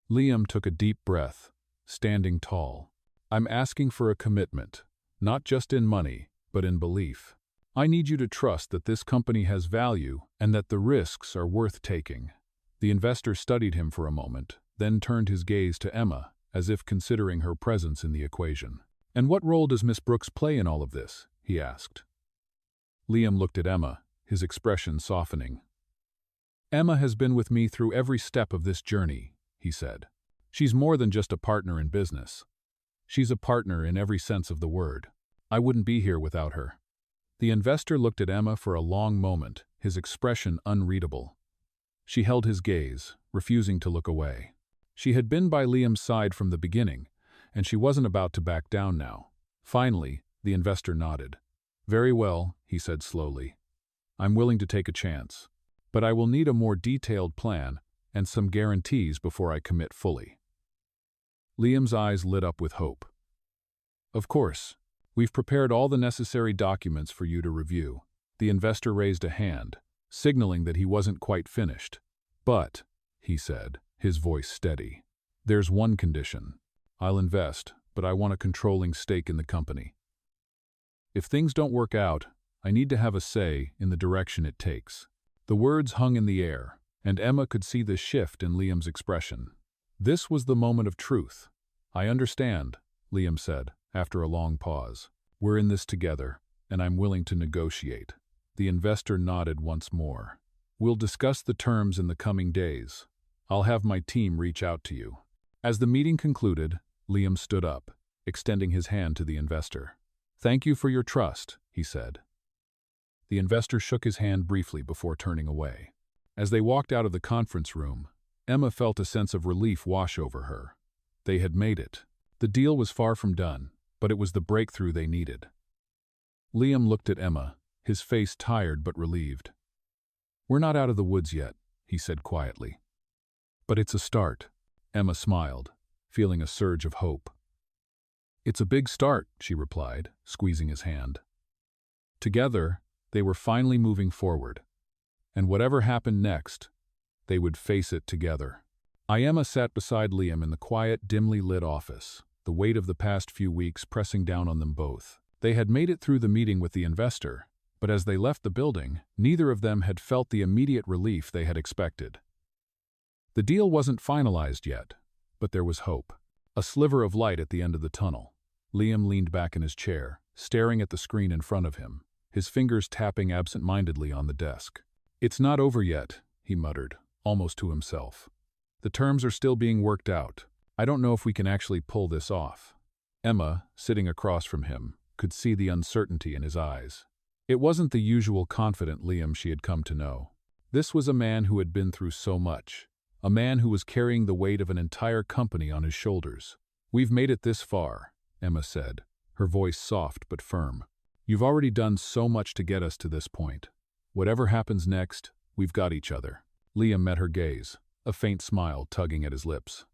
Liam took a deep breath, standing tall. "I'm asking for a commitment, not just in money, but in belief. I need you to trust that this company has value and that the risks are worth taking." The investor studied him for a moment, then turned his gaze to Emma, as if considering her presence in the equation. "And what role does Miss Brooks play in all of this?" he asked. Liam looked at Emma, his expression softening. "Emma has been with me through every step of this journey," he said. "She's more than just a partner in business. She's a partner in every sense of the word. I wouldn't be here without her." The investor looked at Emma for a long moment, his expression unreadable. She held his gaze, refusing to look away. She had been by Liam's side from the beginning, and she wasn't about to back down now. Finally, the investor nodded. "Very well," he said slowly. "I'm willing to take a chance, but I will need a more detailed plan and some guarantees before I commit fully." Liam's eyes lit up with hope. "Of course. We've prepared all the necessary documents for you to review." The investor raised a hand, signaling that he wasn't quite finished. "But," he said, his voice steady, "there's one condition. I'll invest, but I want a controlling stake in the company. If things don't work out, I need to have a say in the direction it takes." The words hung in the air, and Emma could see the shift in Liam's expression. This was the moment of truth. "I understand," Liam said, after a long pause. "We're in this together, and I'm willing to negotiate." The investor nodded once more. "We'll discuss the terms in the coming days. I'll have my team reach out to you." As the meeting concluded, Liam stood up, extending his hand to the investor. "Thank you for your trust," he said. The investor shook his hand briefly before turning away. As they walked out of the conference room, Emma felt a sense of relief wash over her. They had made it. The deal was far from done, but it was the breakthrough they needed. Liam looked at Emma, his face tired but relieved. "We're not out of the woods yet," he said quietly. "But it's a start." Emma smiled, feeling a surge of hope. "It's a big start," she replied, squeezing his hand. Together, they were finally moving forward. And whatever happened next, they would face it together. Emma sat beside Liam in the quiet, dimly lit office, the weight of the past few weeks pressing down on them both. They had made it through the meeting with the investor, but as they left the building, neither of them had felt the immediate relief they had expected. The deal wasn't finalized yet, but there was hope. A sliver of light at the end of the tunnel. Liam leaned back in his chair, staring at the screen in front of him, his fingers tapping absent-mindedly on the desk. "It's not over yet," he muttered, almost to himself. "The terms are still being worked out. I don't know if we can actually pull this off." Emma, sitting across from him, could see the uncertainty in his eyes. It wasn't the usual confident Liam she had come to know. This was a man who had been through so much, a man who was carrying the weight of an entire company on his shoulders. "We've made it this far," Emma said, her voice soft but firm. "You've already done so much to get us to this point. Whatever happens next, we've got each other." Liam met her gaze, a faint smile tugging at his lips.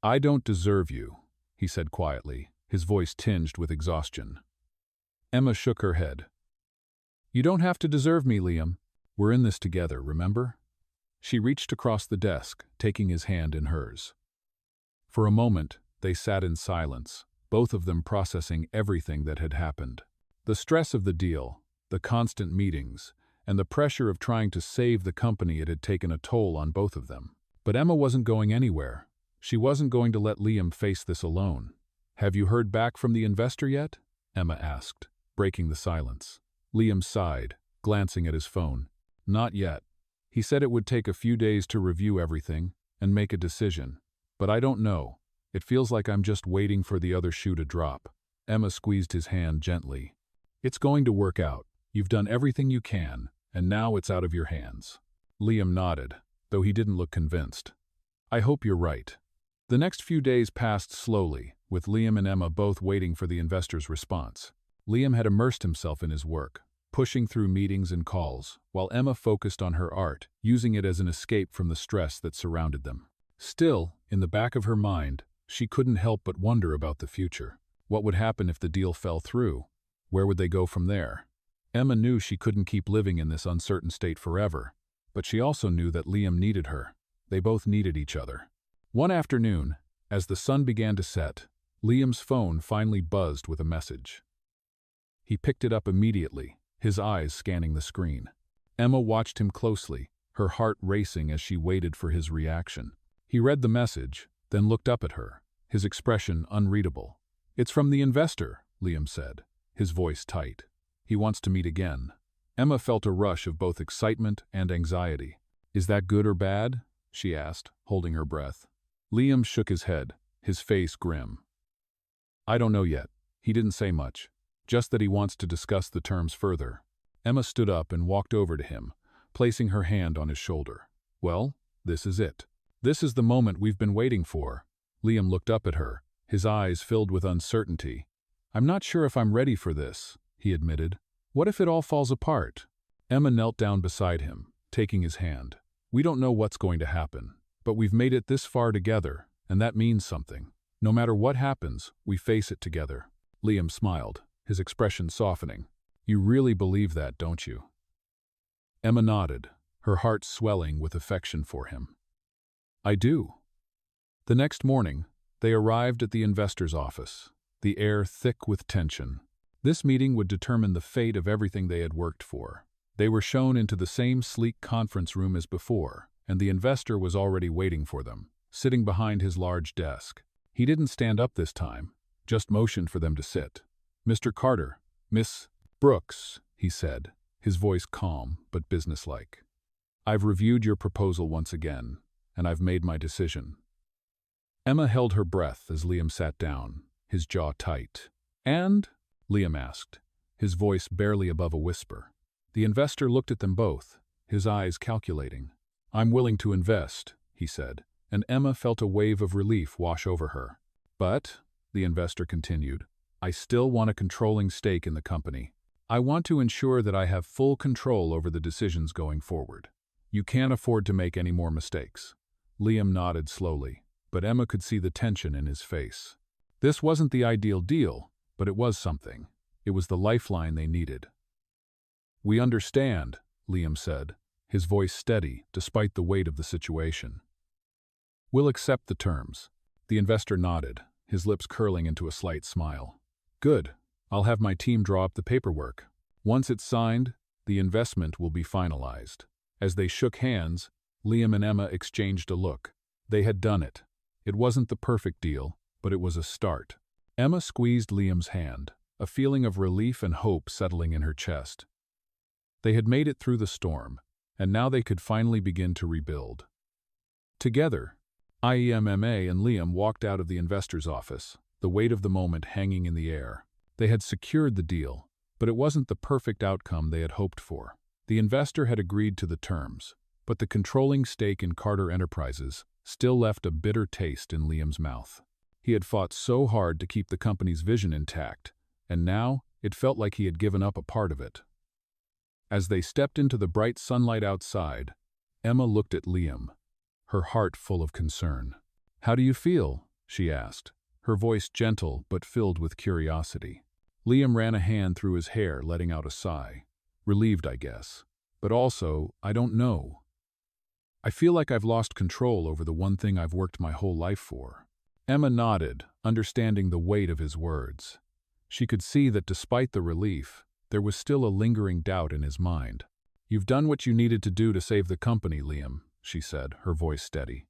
"I don't deserve you," he said quietly, his voice tinged with exhaustion. Emma shook her head. "You don't have to deserve me, Liam. We're in this together, remember?" She reached across the desk, taking his hand in hers. For a moment, they sat in silence, both of them processing everything that had happened. The stress of the deal, the constant meetings, and the pressure of trying to save the company it had taken a toll on both of them. But Emma wasn't going anywhere. She wasn't going to let Liam face this alone. Have you heard back from the investor yet? Emma asked, breaking the silence. Liam sighed, glancing at his phone. Not yet. He said it would take a few days to review everything and make a decision. But I don't know. It feels like I'm just waiting for the other shoe to drop. Emma squeezed his hand gently. It's going to work out. You've done everything you can, and now it's out of your hands. Liam nodded, though he didn't look convinced. I hope you're right. The next few days passed slowly, with Liam and Emma both waiting for the investor's response. Liam had immersed himself in his work, pushing through meetings and calls, while Emma focused on her art, using it as an escape from the stress that surrounded them. Still, in the back of her mind, she couldn't help but wonder about the future. What would happen if the deal fell through? Where would they go from there? Emma knew she couldn't keep living in this uncertain state forever, but she also knew that Liam needed her. They both needed each other. One afternoon, as the sun began to set, Liam's phone finally buzzed with a message. He picked it up immediately, his eyes scanning the screen. Emma watched him closely, her heart racing as she waited for his reaction. He read the message, then looked up at her, his expression unreadable. It's from the investor, Liam said, his voice tight. He wants to meet again. Emma felt a rush of both excitement and anxiety. Is that good or bad? She asked, holding her breath. Liam shook his head, his face grim. I don't know yet. He didn't say much, just that he wants to discuss the terms further. Emma stood up and walked over to him, placing her hand on his shoulder. Well, this is it. This is the moment we've been waiting for. Liam looked up at her, his eyes filled with uncertainty. I'm not sure if I'm ready for this, he admitted. What if it all falls apart? Emma knelt down beside him, taking his hand. We don't know what's going to happen, but we've made it this far together, and that means something. No matter what happens, we face it together. Liam smiled, his expression softening. You really believe that, don't you? Emma nodded, her heart swelling with affection for him. I do. The next morning, they arrived at the investor's office, the air thick with tension. This meeting would determine the fate of everything they had worked for. They were shown into the same sleek conference room as before, and the investor was already waiting for them, sitting behind his large desk. He didn't stand up this time, just motioned for them to sit. Mr. Carter, Miss Brooks, he said, his voice calm but businesslike. I've reviewed your proposal once again, and I've made my decision. Emma held her breath as Liam sat down, his jaw tight. And? Liam asked, his voice barely above a whisper. The investor looked at them both, his eyes calculating. I'm willing to invest, he said, and Emma felt a wave of relief wash over her. But, the investor continued, I still want a controlling stake in the company. I want to ensure that I have full control over the decisions going forward. You can't afford to make any more mistakes. Liam nodded slowly, but Emma could see the tension in his face. This wasn't the ideal deal, but it was something. It was the lifeline they needed. We understand, Liam said, his voice steady despite the weight of the situation. We'll accept the terms. The investor nodded, his lips curling into a slight smile. Good. I'll have my team draw up the paperwork. Once it's signed, the investment will be finalized. As they shook hands, Liam and Emma exchanged a look. They had done it. It wasn't the perfect deal, but it was a start. Emma squeezed Liam's hand, a feeling of relief and hope settling in her chest. They had made it through the storm, and now they could finally begin to rebuild. Together, Emma and Liam walked out of the investor's office, the weight of the moment hanging in the air. They had secured the deal, but it wasn't the perfect outcome they had hoped for. The investor had agreed to the terms, but the controlling stake in Carter Enterprises still left a bitter taste in Liam's mouth. He had fought so hard to keep the company's vision intact, and now it felt like he had given up a part of it. As they stepped into the bright sunlight outside, Emma looked at Liam, her heart full of concern. How do you feel? She asked, her voice gentle but filled with curiosity. Liam ran a hand through his hair, letting out a sigh. Relieved, I guess. But also, I don't know. I feel like I've lost control over the one thing I've worked my whole life for. Emma nodded, understanding the weight of his words. She could see that despite the relief, there was still a lingering doubt in his mind. You've done what you needed to do to save the company, Liam, she said, her voice steady.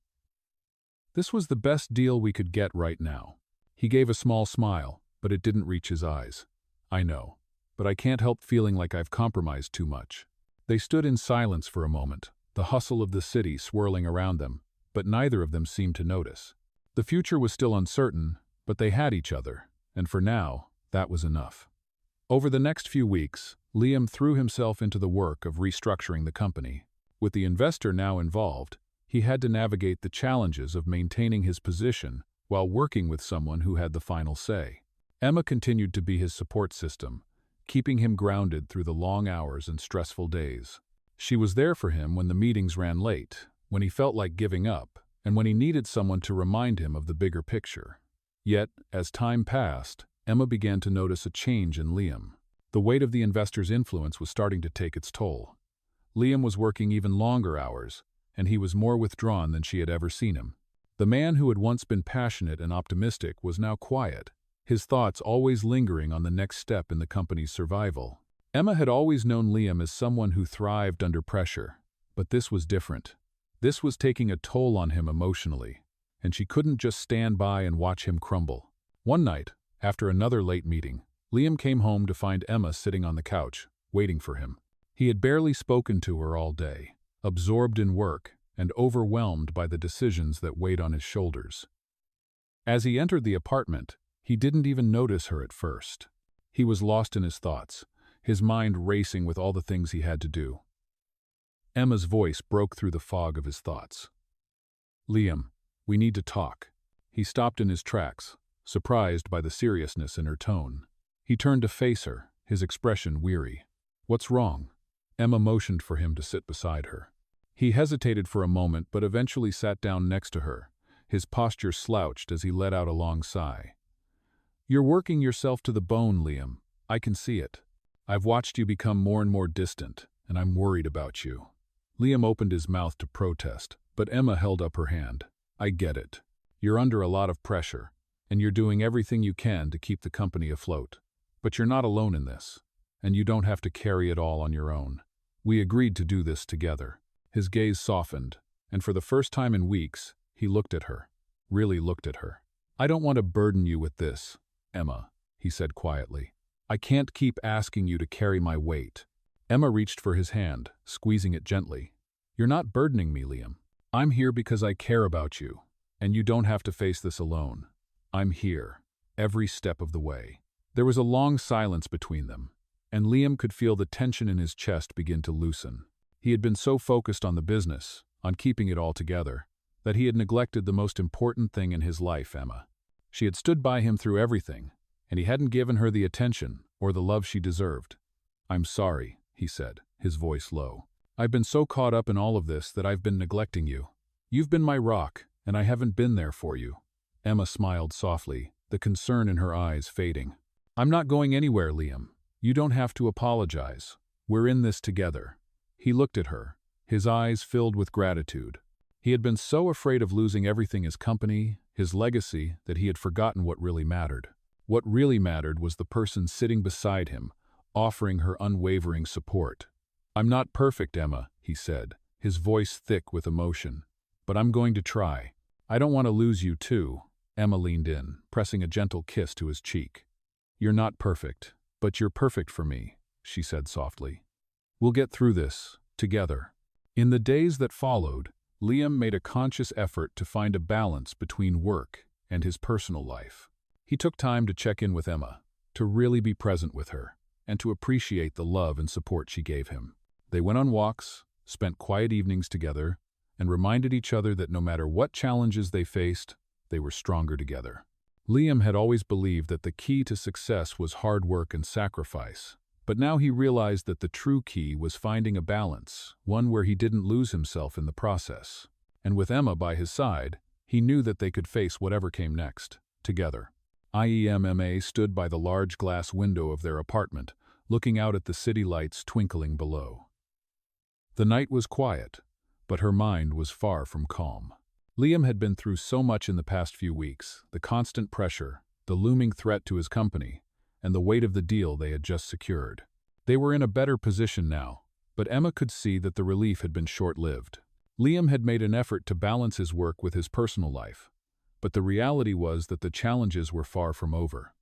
This was the best deal we could get right now. He gave a small smile, but it didn't reach his eyes. I know, but I can't help feeling like I've compromised too much. They stood in silence for a moment, the hustle of the city swirling around them, but neither of them seemed to notice. The future was still uncertain, but they had each other, and for now, that was enough. Over the next few weeks, Liam threw himself into the work of restructuring the company. With the investor now involved, he had to navigate the challenges of maintaining his position while working with someone who had the final say. Emma continued to be his support system, keeping him grounded through the long hours and stressful days. She was there for him when the meetings ran late, when he felt like giving up, and when he needed someone to remind him of the bigger picture. Yet, as time passed, Emma began to notice a change in Liam. The weight of the investor's influence was starting to take its toll. Liam was working even longer hours, and he was more withdrawn than she had ever seen him. The man who had once been passionate and optimistic was now quiet, his thoughts always lingering on the next step in the company's survival. Emma had always known Liam as someone who thrived under pressure, but this was different. This was taking a toll on him emotionally, and she couldn't just stand by and watch him crumble. One night, after another late meeting, Liam came home to find Emma sitting on the couch, waiting for him. He had barely spoken to her all day, absorbed in work and overwhelmed by the decisions that weighed on his shoulders. As he entered the apartment, he didn't even notice her at first. He was lost in his thoughts, his mind racing with all the things he had to do. Emma's voice broke through the fog of his thoughts. "Liam, we need to talk." He stopped in his tracks, surprised by the seriousness in her tone. He turned to face her, his expression weary. "What's wrong?" Emma motioned for him to sit beside her. He hesitated for a moment but eventually sat down next to her, his posture slouched as he let out a long sigh. "You're working yourself to the bone, Liam. I can see it. I've watched you become more and more distant, and I'm worried about you." Liam opened his mouth to protest, but Emma held up her hand. "I get it. You're under a lot of pressure, and you're doing everything you can to keep the company afloat. But you're not alone in this, and you don't have to carry it all on your own. We agreed to do this together." His gaze softened, and for the first time in weeks, he looked at her, really looked at her. "I don't want to burden you with this, Emma," he said quietly. "I can't keep asking you to carry my weight." Emma reached for his hand, squeezing it gently. "You're not burdening me, Liam. I'm here because I care about you, and you don't have to face this alone. I'm here, every step of the way." There was a long silence between them, and Liam could feel the tension in his chest begin to loosen. He had been so focused on the business, on keeping it all together, that he had neglected the most important thing in his life, Emma. She had stood by him through everything, and he hadn't given her the attention or the love she deserved. "I'm sorry," he said, his voice low. "I've been so caught up in all of this that I've been neglecting you. You've been my rock, and I haven't been there for you." Emma smiled softly, the concern in her eyes fading. "I'm not going anywhere, Liam. You don't have to apologize. We're in this together." He looked at her, his eyes filled with gratitude. He had been so afraid of losing everything, his company, his legacy, that he had forgotten what really mattered. What really mattered was the person sitting beside him, offering her unwavering support. "I'm not perfect, Emma," he said, his voice thick with emotion. "But I'm going to try. I don't want to lose you too." Emma leaned in, pressing a gentle kiss to his cheek. "You're not perfect, but you're perfect for me," she said softly. "We'll get through this, together." In the days that followed, Liam made a conscious effort to find a balance between work and his personal life. He took time to check in with Emma, to really be present with her, and to appreciate the love and support she gave him. They went on walks, spent quiet evenings together, and reminded each other that no matter what challenges they faced, they were stronger together. Liam had always believed that the key to success was hard work and sacrifice, but now he realized that the true key was finding a balance, one where he didn't lose himself in the process. And with Emma by his side, he knew that they could face whatever came next, together. Emma stood by the large glass window of their apartment, looking out at the city lights twinkling below. The night was quiet, but her mind was far from calm. Liam had been through so much in the past few weeks, the constant pressure, the looming threat to his company, and the weight of the deal they had just secured. They were in a better position now, but Emma could see that the relief had been short-lived. Liam had made an effort to balance his work with his personal life, but the reality was that the challenges were far from over.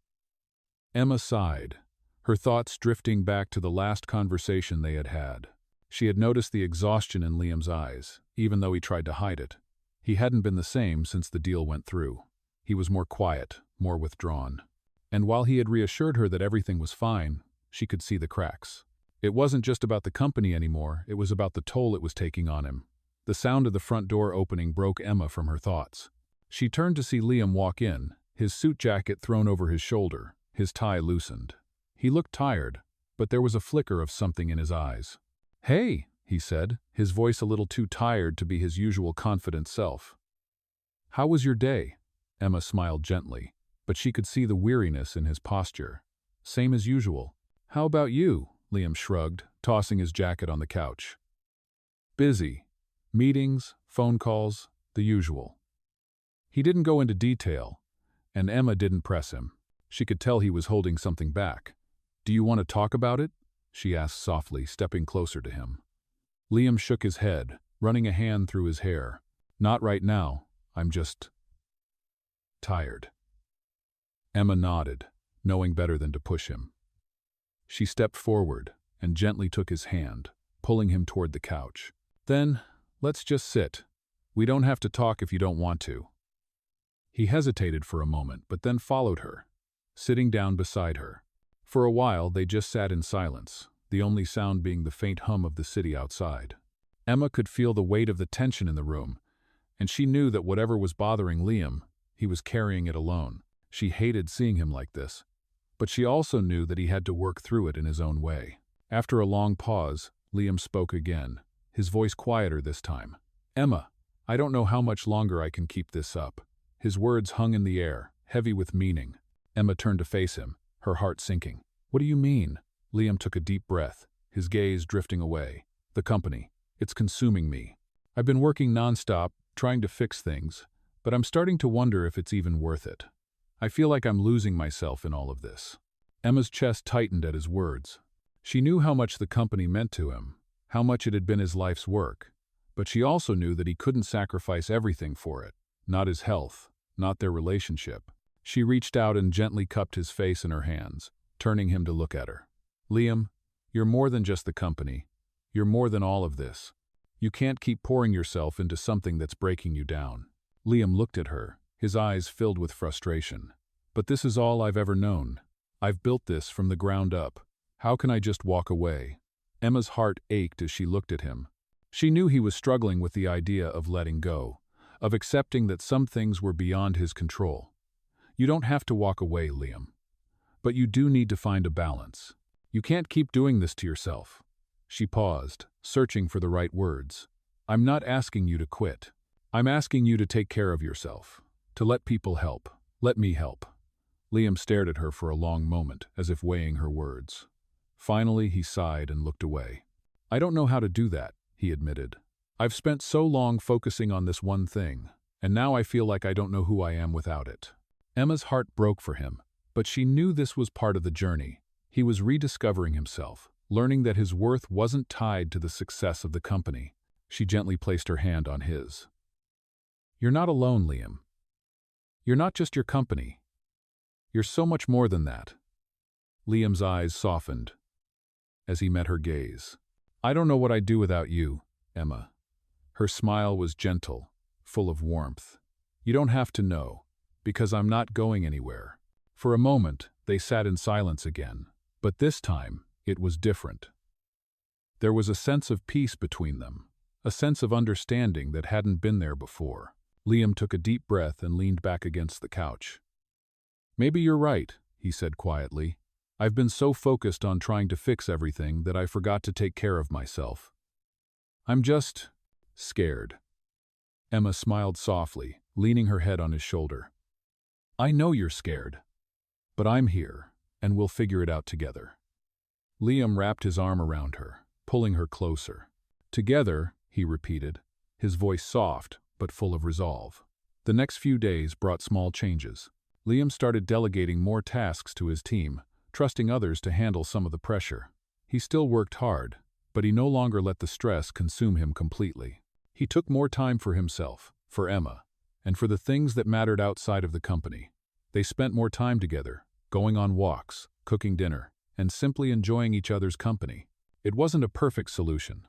Emma sighed, her thoughts drifting back to the last conversation they had had. She had noticed the exhaustion in Liam's eyes, even though he tried to hide it. He hadn't been the same since the deal went through. He was more quiet, more withdrawn. And while he had reassured her that everything was fine, she could see the cracks. It wasn't just about the company anymore, it was about the toll it was taking on him. The sound of the front door opening broke Emma from her thoughts. She turned to see Liam walk in, his suit jacket thrown over his shoulder, his tie loosened. He looked tired, but there was a flicker of something in his eyes. "Hey," he said, his voice a little too tired to be his usual confident self. "How was your day?" Emma smiled gently, but she could see the weariness in his posture. "Same as usual." "How about you?" Liam shrugged, tossing his jacket on the couch. "Busy. Meetings, phone calls, the usual." He didn't go into detail, and Emma didn't press him. She could tell he was holding something back. "Do you want to talk about it?" she asked softly, stepping closer to him. Liam shook his head, running a hand through his hair. "Not right now. I'm just tired." Emma nodded, knowing better than to push him. She stepped forward and gently took his hand, pulling him toward the couch. "Then, let's just sit. We don't have to talk if you don't want to." He hesitated for a moment, but then followed her, sitting down beside her. For a while, they just sat in silence, the only sound being the faint hum of the city outside. Emma could feel the weight of the tension in the room, and she knew that whatever was bothering Liam, he was carrying it alone. She hated seeing him like this, but she also knew that he had to work through it in his own way. After a long pause, Liam spoke again, his voice quieter this time. "Emma, I don't know how much longer I can keep this up." His words hung in the air, heavy with meaning. Emma turned to face him, her heart sinking. "What do you mean?" Liam took a deep breath, his gaze drifting away. "The company. It's consuming me. I've been working nonstop, trying to fix things, but I'm starting to wonder if it's even worth it. I feel like I'm losing myself in all of this." Emma's chest tightened at his words. She knew how much the company meant to him, how much it had been his life's work, but she also knew that he couldn't sacrifice everything for it, not his health, not their relationship. She reached out and gently cupped his face in her hands, turning him to look at her. "Liam, you're more than just the company. You're more than all of this. You can't keep pouring yourself into something that's breaking you down." Liam looked at her, his eyes filled with frustration. "But this is all I've ever known. I've built this from the ground up. How can I just walk away?" Emma's heart ached as she looked at him. She knew he was struggling with the idea of letting go, of accepting that some things were beyond his control. "You don't have to walk away, Liam. But you do need to find a balance. You can't keep doing this to yourself." She paused, searching for the right words. "I'm not asking you to quit. I'm asking you to take care of yourself, to let people help. Let me help." Liam stared at her for a long moment, as if weighing her words. Finally, he sighed and looked away. "I don't know how to do that," he admitted. "I've spent so long focusing on this one thing, and now I feel like I don't know who I am without it." Emma's heart broke for him, but she knew this was part of the journey. He was rediscovering himself, learning that his worth wasn't tied to the success of the company. She gently placed her hand on his. "You're not alone, Liam. You're not just your company. You're so much more than that." Liam's eyes softened as he met her gaze. "I don't know what I'd do without you, Emma." Her smile was gentle, full of warmth. "You don't have to know, because I'm not going anywhere." For a moment, they sat in silence again, but this time, it was different. There was a sense of peace between them, a sense of understanding that hadn't been there before. Liam took a deep breath and leaned back against the couch. "Maybe you're right," he said quietly. "I've been so focused on trying to fix everything that I forgot to take care of myself. I'm just scared." Emma smiled softly, leaning her head on his shoulder. "I know you're scared, but I'm here, and we'll figure it out together." Liam wrapped his arm around her, pulling her closer. "Together," he repeated, his voice soft but full of resolve. The next few days brought small changes. Liam started delegating more tasks to his team, trusting others to handle some of the pressure. He still worked hard, but he no longer let the stress consume him completely. He took more time for himself, for Emma, and for the things that mattered outside of the company. They spent more time together, going on walks, cooking dinner, and simply enjoying each other's company. It wasn't a perfect solution,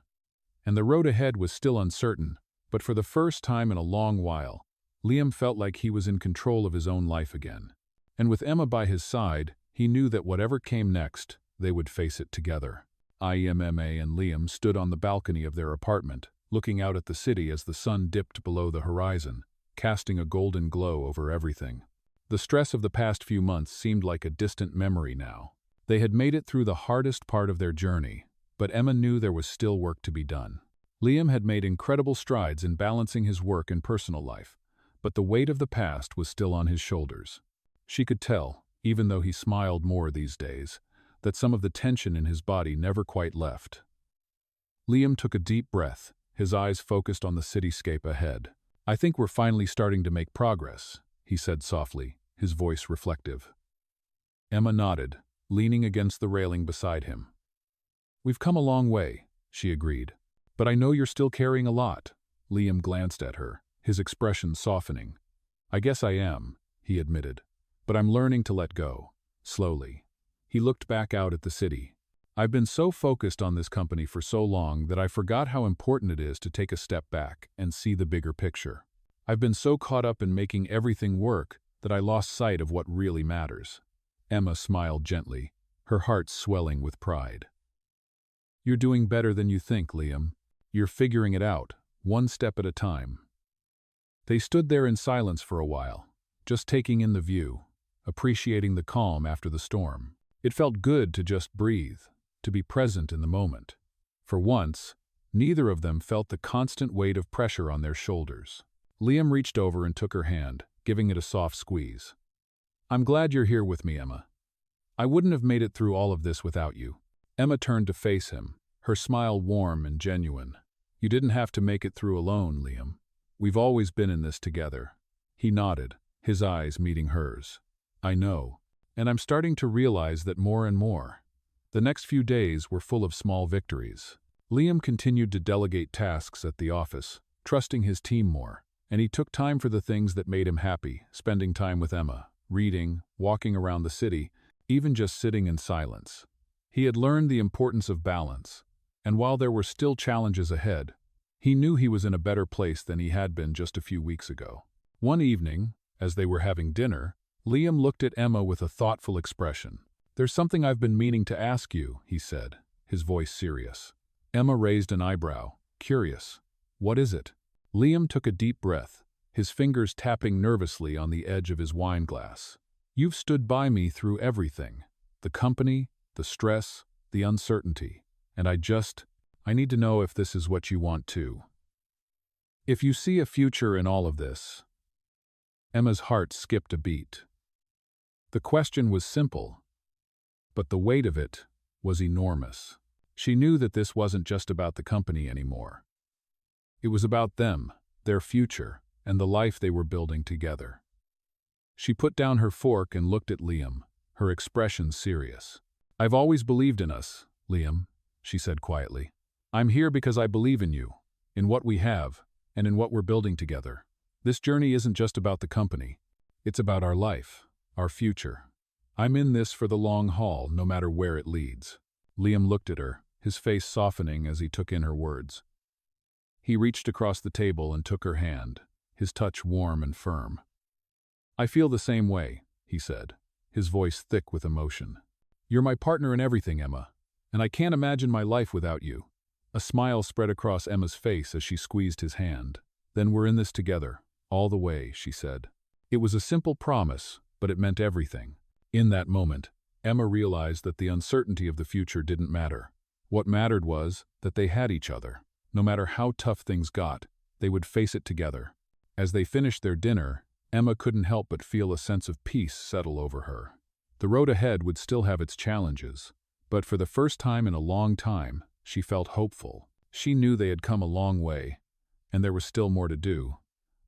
and the road ahead was still uncertain, but for the first time in a long while, Liam felt like he was in control of his own life again. And with Emma by his side, he knew that whatever came next, they would face it together. Emma and Liam stood on the balcony of their apartment, looking out at the city as the sun dipped below the horizon, casting a golden glow over everything. The stress of the past few months seemed like a distant memory now. They had made it through the hardest part of their journey, but Emma knew there was still work to be done. Liam had made incredible strides in balancing his work and personal life, but the weight of the past was still on his shoulders. She could tell, even though he smiled more these days, that some of the tension in his body never quite left. Liam took a deep breath, his eyes focused on the cityscape ahead. "I think we're finally starting to make progress," he said softly, his voice reflective. Emma nodded, leaning against the railing beside him. "We've come a long way," she agreed. "But I know you're still carrying a lot." Liam glanced at her, his expression softening. "I guess I am," he admitted. "But I'm learning to let go, slowly." He looked back out at the city. "I've been so focused on this company for so long that I forgot how important it is to take a step back and see the bigger picture. I've been so caught up in making everything work that I lost sight of what really matters." Emma smiled gently, her heart swelling with pride. "You're doing better than you think, Liam. You're figuring it out, one step at a time." They stood there in silence for a while, just taking in the view, appreciating the calm after the storm. It felt good to just breathe, to be present in the moment. For once, neither of them felt the constant weight of pressure on their shoulders. Liam reached over and took her hand, giving it a soft squeeze. "I'm glad you're here with me, Emma. I wouldn't have made it through all of this without you." Emma turned to face him, her smile warm and genuine. "You didn't have to make it through alone, Liam. We've always been in this together." He nodded, his eyes meeting hers. "I know. And I'm starting to realize that more and more." The next few days were full of small victories. Liam continued to delegate tasks at the office, trusting his team more, and he took time for the things that made him happy, spending time with Emma, reading, walking around the city, even just sitting in silence. He had learned the importance of balance, and while there were still challenges ahead, he knew he was in a better place than he had been just a few weeks ago. One evening, as they were having dinner, Liam looked at Emma with a thoughtful expression. "There's something I've been meaning to ask you," he said, his voice serious. Emma raised an eyebrow, curious. "What is it?" Liam took a deep breath, his fingers tapping nervously on the edge of his wine glass. "You've stood by me through everything. The company, the stress, the uncertainty. And I need to know if this is what you want too. If you see a future in all of this." Emma's heart skipped a beat. The question was simple, but the weight of it was enormous. She knew that this wasn't just about the company anymore. It was about them, their future, and the life they were building together. She put down her fork and looked at Liam, her expression serious. "I've always believed in us, Liam," she said quietly. "I'm here because I believe in you, in what we have, and in what we're building together. This journey isn't just about the company. It's about our life, our future. I'm in this for the long haul, no matter where it leads." Liam looked at her, his face softening as he took in her words. He reached across the table and took her hand, his touch warm and firm. "I feel the same way," he said, his voice thick with emotion. "You're my partner in everything, Emma, and I can't imagine my life without you." A smile spread across Emma's face as she squeezed his hand. "Then we're in this together, all the way," she said. It was a simple promise, but it meant everything. In that moment, Emma realized that the uncertainty of the future didn't matter. What mattered was that they had each other. No matter how tough things got, they would face it together. As they finished their dinner, Emma couldn't help but feel a sense of peace settle over her. The road ahead would still have its challenges, but for the first time in a long time, she felt hopeful. She knew they had come a long way, and there was still more to do.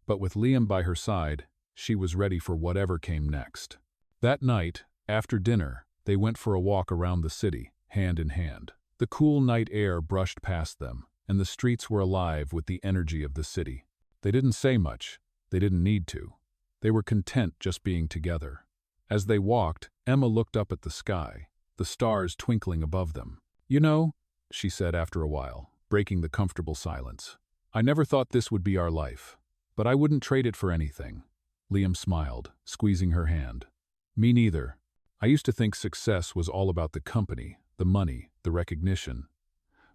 But with Liam by her side, she was ready for whatever came next. That night, after dinner, they went for a walk around the city, hand in hand. The cool night air brushed past them, and the streets were alive with the energy of the city. They didn't say much. They didn't need to. They were content just being together. As they walked, Emma looked up at the sky, the stars twinkling above them. "You know," she said after a while, breaking the comfortable silence, "I never thought this would be our life, but I wouldn't trade it for anything." Liam smiled, squeezing her hand. "Me neither. I used to think success was all about the company, the money, the recognition.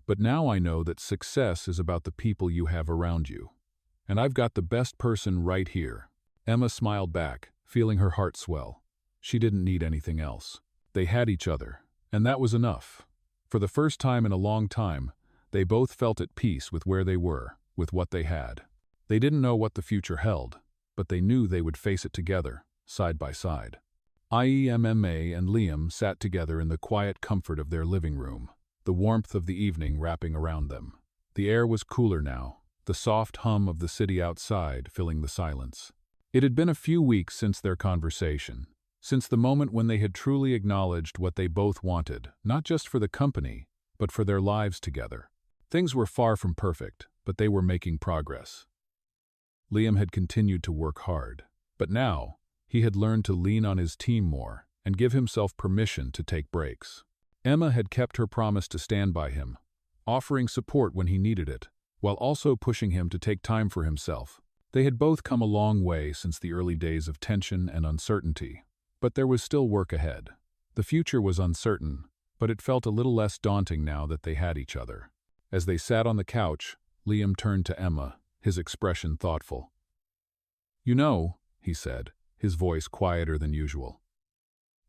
But now I know that success is about the people you have around you. And I've got the best person right here." Emma smiled back, feeling her heart swell. She didn't need anything else. They had each other, and that was enough. For the first time in a long time, they both felt at peace with where they were, with what they had. They didn't know what the future held, but they knew they would face it together, side by side. Emma and Liam sat together in the quiet comfort of their living room, the warmth of the evening wrapping around them. The air was cooler now, the soft hum of the city outside filling the silence. It had been a few weeks since their conversation, since the moment when they had truly acknowledged what they both wanted, not just for the company, but for their lives together. Things were far from perfect, but they were making progress. Liam had continued to work hard, but now, he had learned to lean on his team more and give himself permission to take breaks. Emma had kept her promise to stand by him, offering support when he needed it, while also pushing him to take time for himself. They had both come a long way since the early days of tension and uncertainty, but there was still work ahead. The future was uncertain, but it felt a little less daunting now that they had each other. As they sat on the couch, Liam turned to Emma, his expression thoughtful. "You know," he said, his voice quieter than usual,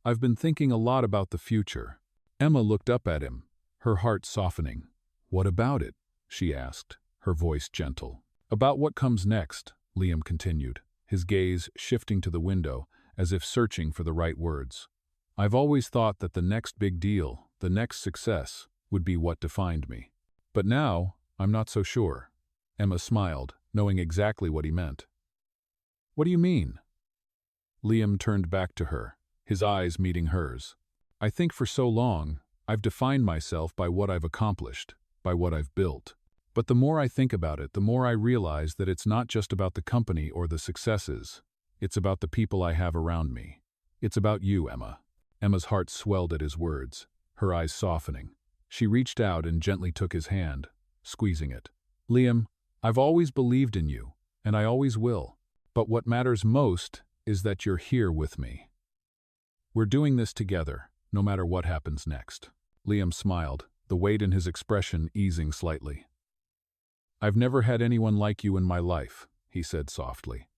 "I've been thinking a lot about the future." Emma looked up at him, her heart softening. "What about it?" she asked, her voice gentle. "About what comes next," Liam continued, his gaze shifting to the window as if searching for the right words. "I've always thought that the next big deal, the next success, would be what defined me. But now, I'm not so sure." Emma smiled, knowing exactly what he meant. "What do you mean?" Liam turned back to her, his eyes meeting hers. "I think for so long, I've defined myself by what I've accomplished, by what I've built. But the more I think about it, the more I realize that it's not just about the company or the successes. It's about the people I have around me. It's about you, Emma." Emma's heart swelled at his words, her eyes softening. She reached out and gently took his hand, squeezing it. "Liam, I've always believed in you, and I always will. But what matters most is that you're here with me. We're doing this together, no matter what happens next." Liam smiled, the weight in his expression easing slightly. "I've never had anyone like you in my life," he said softly.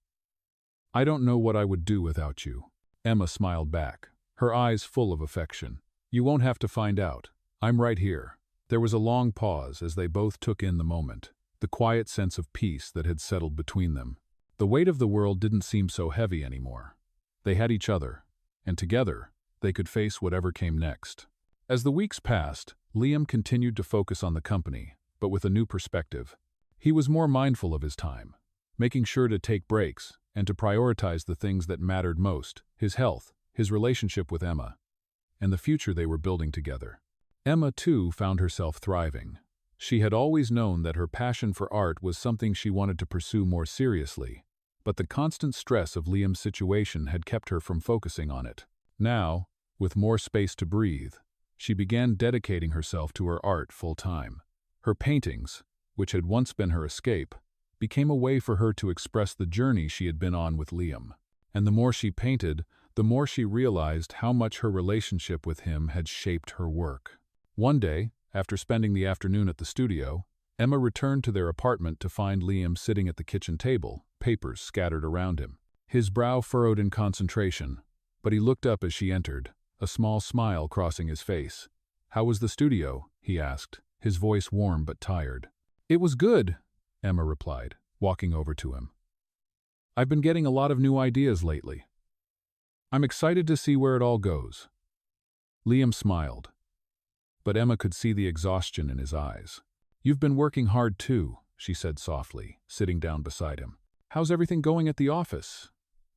"I don't know what I would do without you." Emma smiled back, her eyes full of affection. "You won't have to find out. I'm right here." There was a long pause as they both took in the moment, the quiet sense of peace that had settled between them. The weight of the world didn't seem so heavy anymore. They had each other, and together, they could face whatever came next. As the weeks passed, Liam continued to focus on the company, but with a new perspective. He was more mindful of his time, making sure to take breaks and to prioritize the things that mattered most: his health, his relationship with Emma, and the future they were building together. Emma, too, found herself thriving. She had always known that her passion for art was something she wanted to pursue more seriously, but the constant stress of Liam's situation had kept her from focusing on it. Now, with more space to breathe, she began dedicating herself to her art full-time. Her paintings, which had once been her escape, became a way for her to express the journey she had been on with Liam. And the more she painted, the more she realized how much her relationship with him had shaped her work. One day, after spending the afternoon at the studio, Emma returned to their apartment to find Liam sitting at the kitchen table, papers scattered around him. His brow furrowed in concentration, but he looked up as she entered, a small smile crossing his face. "How was the studio?" he asked, his voice warm but tired. "It was good," Emma replied, walking over to him. "I've been getting a lot of new ideas lately. I'm excited to see where it all goes." Liam smiled, but Emma could see the exhaustion in his eyes. "You've been working hard too," she said softly, sitting down beside him. "How's everything going at the office?"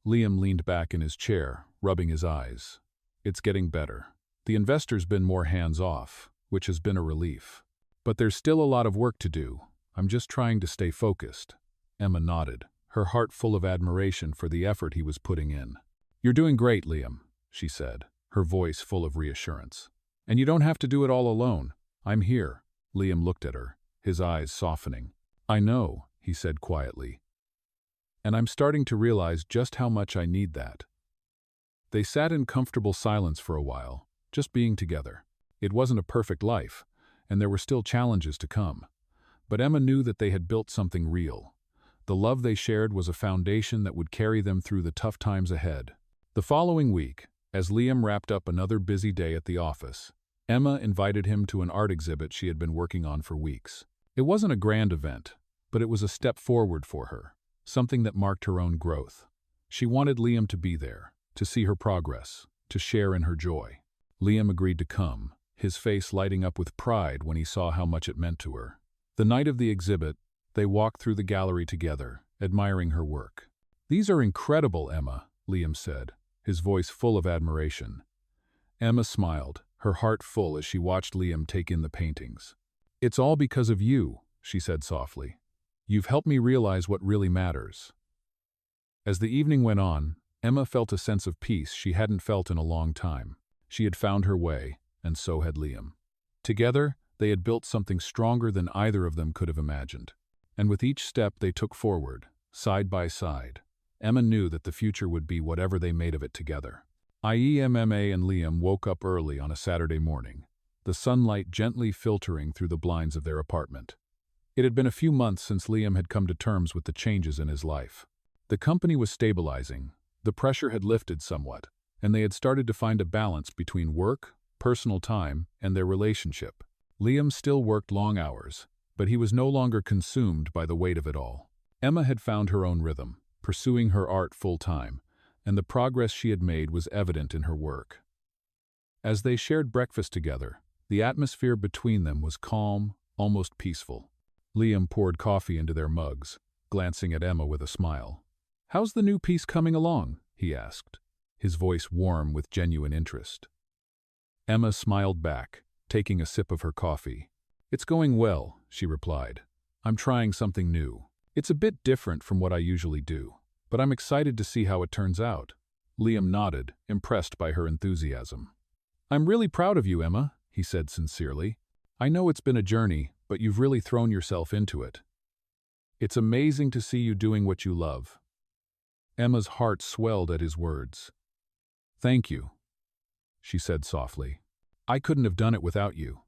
Liam leaned back in his chair, rubbing his eyes. "It's getting better. The investor's been more hands-off, which has been a relief. But there's still a lot of work to do. I'm just trying to stay focused." Emma nodded, her heart full of admiration for the effort he was putting in. "You're doing great, Liam," she said, her voice full of reassurance. "And you don't have to do it all alone. I'm here." Liam looked at her, his eyes softening. "I know," he said quietly. "And I'm starting to realize just how much I need that." They sat in comfortable silence for a while, just being together. It wasn't a perfect life, and there were still challenges to come. But Emma knew that they had built something real. The love they shared was a foundation that would carry them through the tough times ahead. The following week, as Liam wrapped up another busy day at the office, Emma invited him to an art exhibit she had been working on for weeks. It wasn't a grand event, but it was a step forward for her, something that marked her own growth. She wanted Liam to be there, to see her progress, to share in her joy. Liam agreed to come, his face lighting up with pride when he saw how much it meant to her. The night of the exhibit, they walked through the gallery together, admiring her work. "These are incredible, Emma," Liam said, his voice full of admiration. Emma smiled, her heart full as she watched Liam take in the paintings. "It's all because of you," she said softly. "You've helped me realize what really matters." As the evening went on, Emma felt a sense of peace she hadn't felt in a long time. She had found her way, and so had Liam. Together, they had built something stronger than either of them could have imagined. And with each step they took forward, side by side, Emma knew that the future would be whatever they made of it together. Emma and Liam woke up early on a Saturday morning, the sunlight gently filtering through the blinds of their apartment. It had been a few months since Liam had come to terms with the changes in his life. The company was stabilizing, the pressure had lifted somewhat, and they had started to find a balance between work, personal time, and their relationship. Liam still worked long hours, but he was no longer consumed by the weight of it all. Emma had found her own rhythm, pursuing her art full-time, and the progress she had made was evident in her work. As they shared breakfast together, the atmosphere between them was calm, almost peaceful. Liam poured coffee into their mugs, glancing at Emma with a smile. "How's the new piece coming along?" he asked, his voice warm with genuine interest. Emma smiled back, taking a sip of her coffee. "It's going well," she replied. "I'm trying something new. It's a bit different from what I usually do, but I'm excited to see how it turns out." Liam nodded, impressed by her enthusiasm. "I'm really proud of you, Emma," he said sincerely. "I know it's been a journey, but you've really thrown yourself into it. It's amazing to see you doing what you love." Emma's heart swelled at his words. "Thank you," she said softly. "I couldn't have done it without you.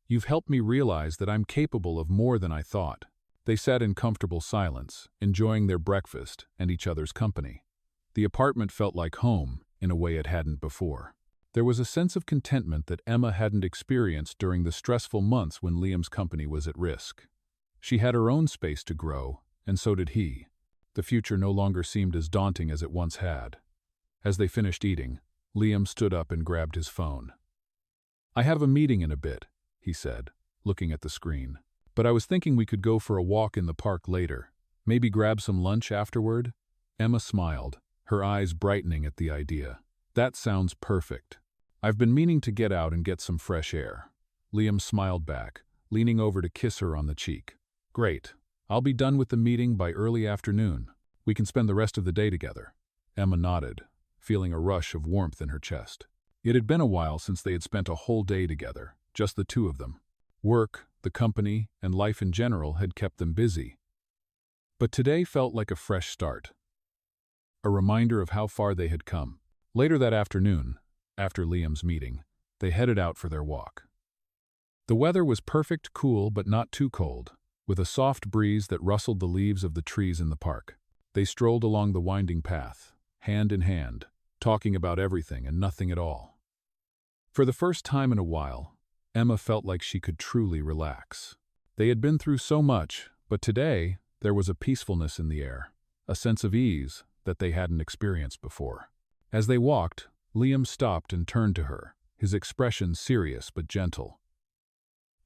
You've helped me realize that I'm capable of more than I thought." They sat in comfortable silence, enjoying their breakfast and each other's company. The apartment felt like home in a way it hadn't before. There was a sense of contentment that Emma hadn't experienced during the stressful months when Liam's company was at risk. She had her own space to grow, and so did he. The future no longer seemed as daunting as it once had. As they finished eating, Liam stood up and grabbed his phone. "I have a meeting in a bit," he said, looking at the screen. "But I was thinking we could go for a walk in the park later. Maybe grab some lunch afterward?" Emma smiled, her eyes brightening at the idea. "That sounds perfect. I've been meaning to get out and get some fresh air." Liam smiled back, leaning over to kiss her on the cheek. "Great. I'll be done with the meeting by early afternoon. We can spend the rest of the day together." Emma nodded, feeling a rush of warmth in her chest. It had been a while since they had spent a whole day together, just the two of them. Work, the company, and life in general had kept them busy. But today felt like a fresh start, a reminder of how far they had come. Later that afternoon, after Liam's meeting, they headed out for their walk. The weather was perfect, cool but not too cold, with a soft breeze that rustled the leaves of the trees in the park. They strolled along the winding path, hand in hand, talking about everything and nothing at all. For the first time in a while, Emma felt like she could truly relax. They had been through so much, but today there was a peacefulness in the air, a sense of ease that they hadn't experienced before. As they walked, Liam stopped and turned to her, his expression serious but gentle.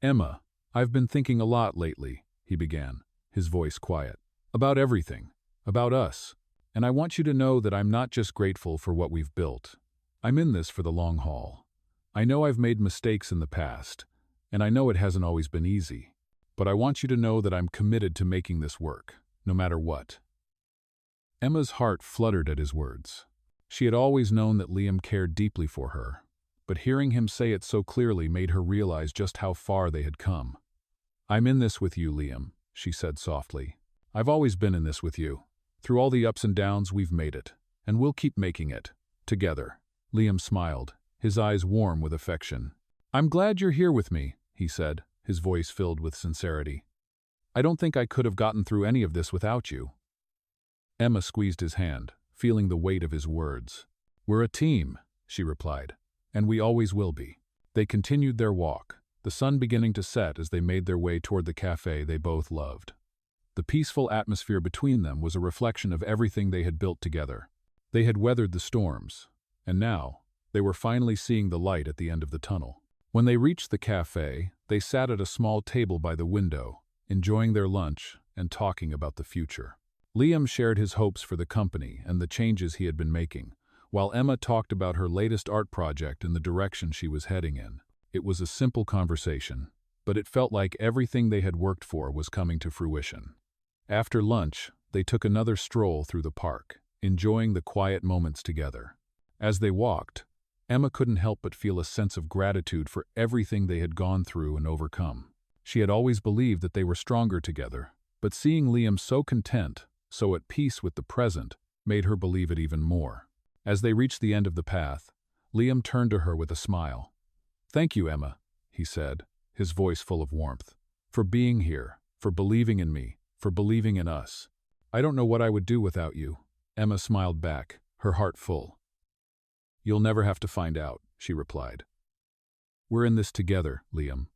"Emma, I've been thinking a lot lately," he began, his voice quiet. "About everything, about us. And I want you to know that I'm not just grateful for what we've built. I'm in this for the long haul. I know I've made mistakes in the past, and I know it hasn't always been easy. But I want you to know that I'm committed to making this work, no matter what." Emma's heart fluttered at his words. She had always known that Liam cared deeply for her, but hearing him say it so clearly made her realize just how far they had come. "I'm in this with you, Liam," she said softly. "I've always been in this with you. Through all the ups and downs, we've made it, and we'll keep making it, together." Liam smiled, his eyes warm with affection. "I'm glad you're here with me," he said, his voice filled with sincerity. "I don't think I could have gotten through any of this without you." Emma squeezed his hand, feeling the weight of his words. "We're a team," she replied, "and we always will be." They continued their walk, the sun beginning to set as they made their way toward the cafe they both loved. The peaceful atmosphere between them was a reflection of everything they had built together. They had weathered the storms, and now, they were finally seeing the light at the end of the tunnel. When they reached the cafe, they sat at a small table by the window, enjoying their lunch and talking about the future. Liam shared his hopes for the company and the changes he had been making, while Emma talked about her latest art project and the direction she was heading in. It was a simple conversation, but it felt like everything they had worked for was coming to fruition. After lunch, they took another stroll through the park, enjoying the quiet moments together. As they walked, Emma couldn't help but feel a sense of gratitude for everything they had gone through and overcome. She had always believed that they were stronger together, but seeing Liam so content, so at peace with the present, made her believe it even more. As they reached the end of the path, Liam turned to her with a smile. "Thank you, Emma," he said, his voice full of warmth, "for being here, for believing in me, for believing in us. I don't know what I would do without you." Emma smiled back, her heart full. "You'll never have to find out," she replied. "We're in this together, Liam.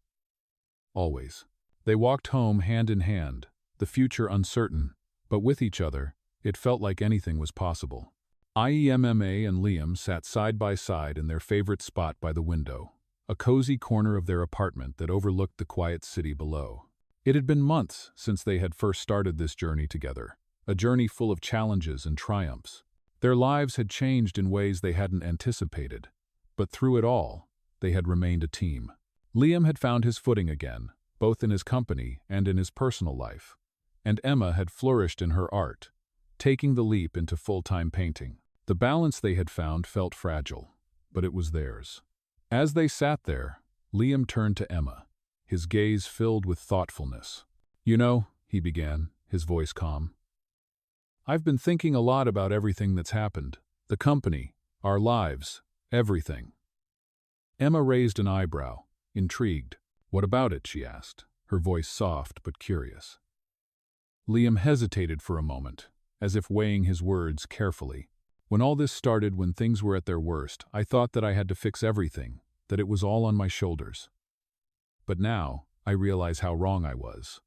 Always." They walked home hand in hand, the future uncertain, but with each other, it felt like anything was possible. Emma and Liam sat side by side in their favorite spot by the window, a cozy corner of their apartment that overlooked the quiet city below. It had been months since they had first started this journey together, a journey full of challenges and triumphs. Their lives had changed in ways they hadn't anticipated, but through it all, they had remained a team. Liam had found his footing again, both in his company and in his personal life, and Emma had flourished in her art, taking the leap into full-time painting. The balance they had found felt fragile, but it was theirs. As they sat there, Liam turned to Emma, his gaze filled with thoughtfulness. "You know," he began, his voice calm, "I've been thinking a lot about everything that's happened. The company, our lives, everything." Emma raised an eyebrow, intrigued. "What about it?" she asked, her voice soft but curious. Liam hesitated for a moment, as if weighing his words carefully. "When all this started, when things were at their worst, I thought that I had to fix everything, that it was all on my shoulders. But now, I realize how wrong I was."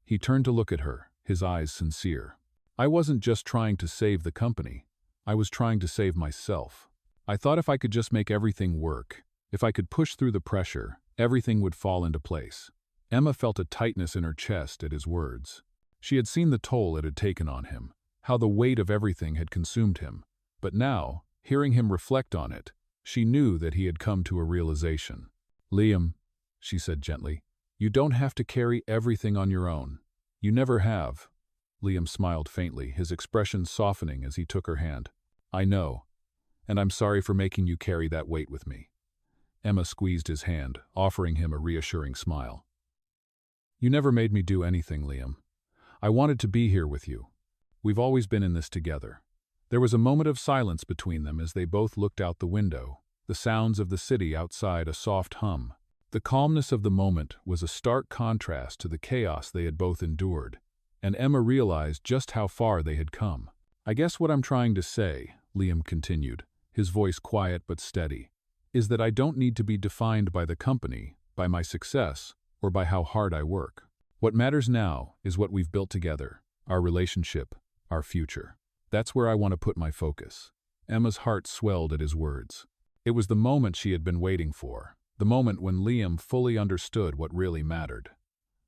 He turned to look at her, his eyes sincere. "I wasn't just trying to save the company. I was trying to save myself. I thought if I could just make everything work, if I could push through the pressure, everything would fall into place." Emma felt a tightness in her chest at his words. She had seen the toll it had taken on him, how the weight of everything had consumed him, but now, hearing him reflect on it, she knew that he had come to a realization. "Liam," she said gently, "you don't have to carry everything on your own. You never have." Liam smiled faintly, his expression softening as he took her hand. "I know, and I'm sorry for making you carry that weight with me." Emma squeezed his hand, offering him a reassuring smile. "You never made me do anything, Liam. I wanted to be here with you. We've always been in this together." There was a moment of silence between them as they both looked out the window, the sounds of the city outside a soft hum. The calmness of the moment was a stark contrast to the chaos they had both endured, and Emma realized just how far they had come. "I guess what I'm trying to say," Liam continued, his voice quiet but steady, "is that I don't need to be defined by the company, by my success, or by how hard I work. What matters now is what we've built together, our relationship, our future. That's where I want to put my focus." Emma's heart swelled at his words. It was the moment she had been waiting for, the moment when Liam fully understood what really mattered.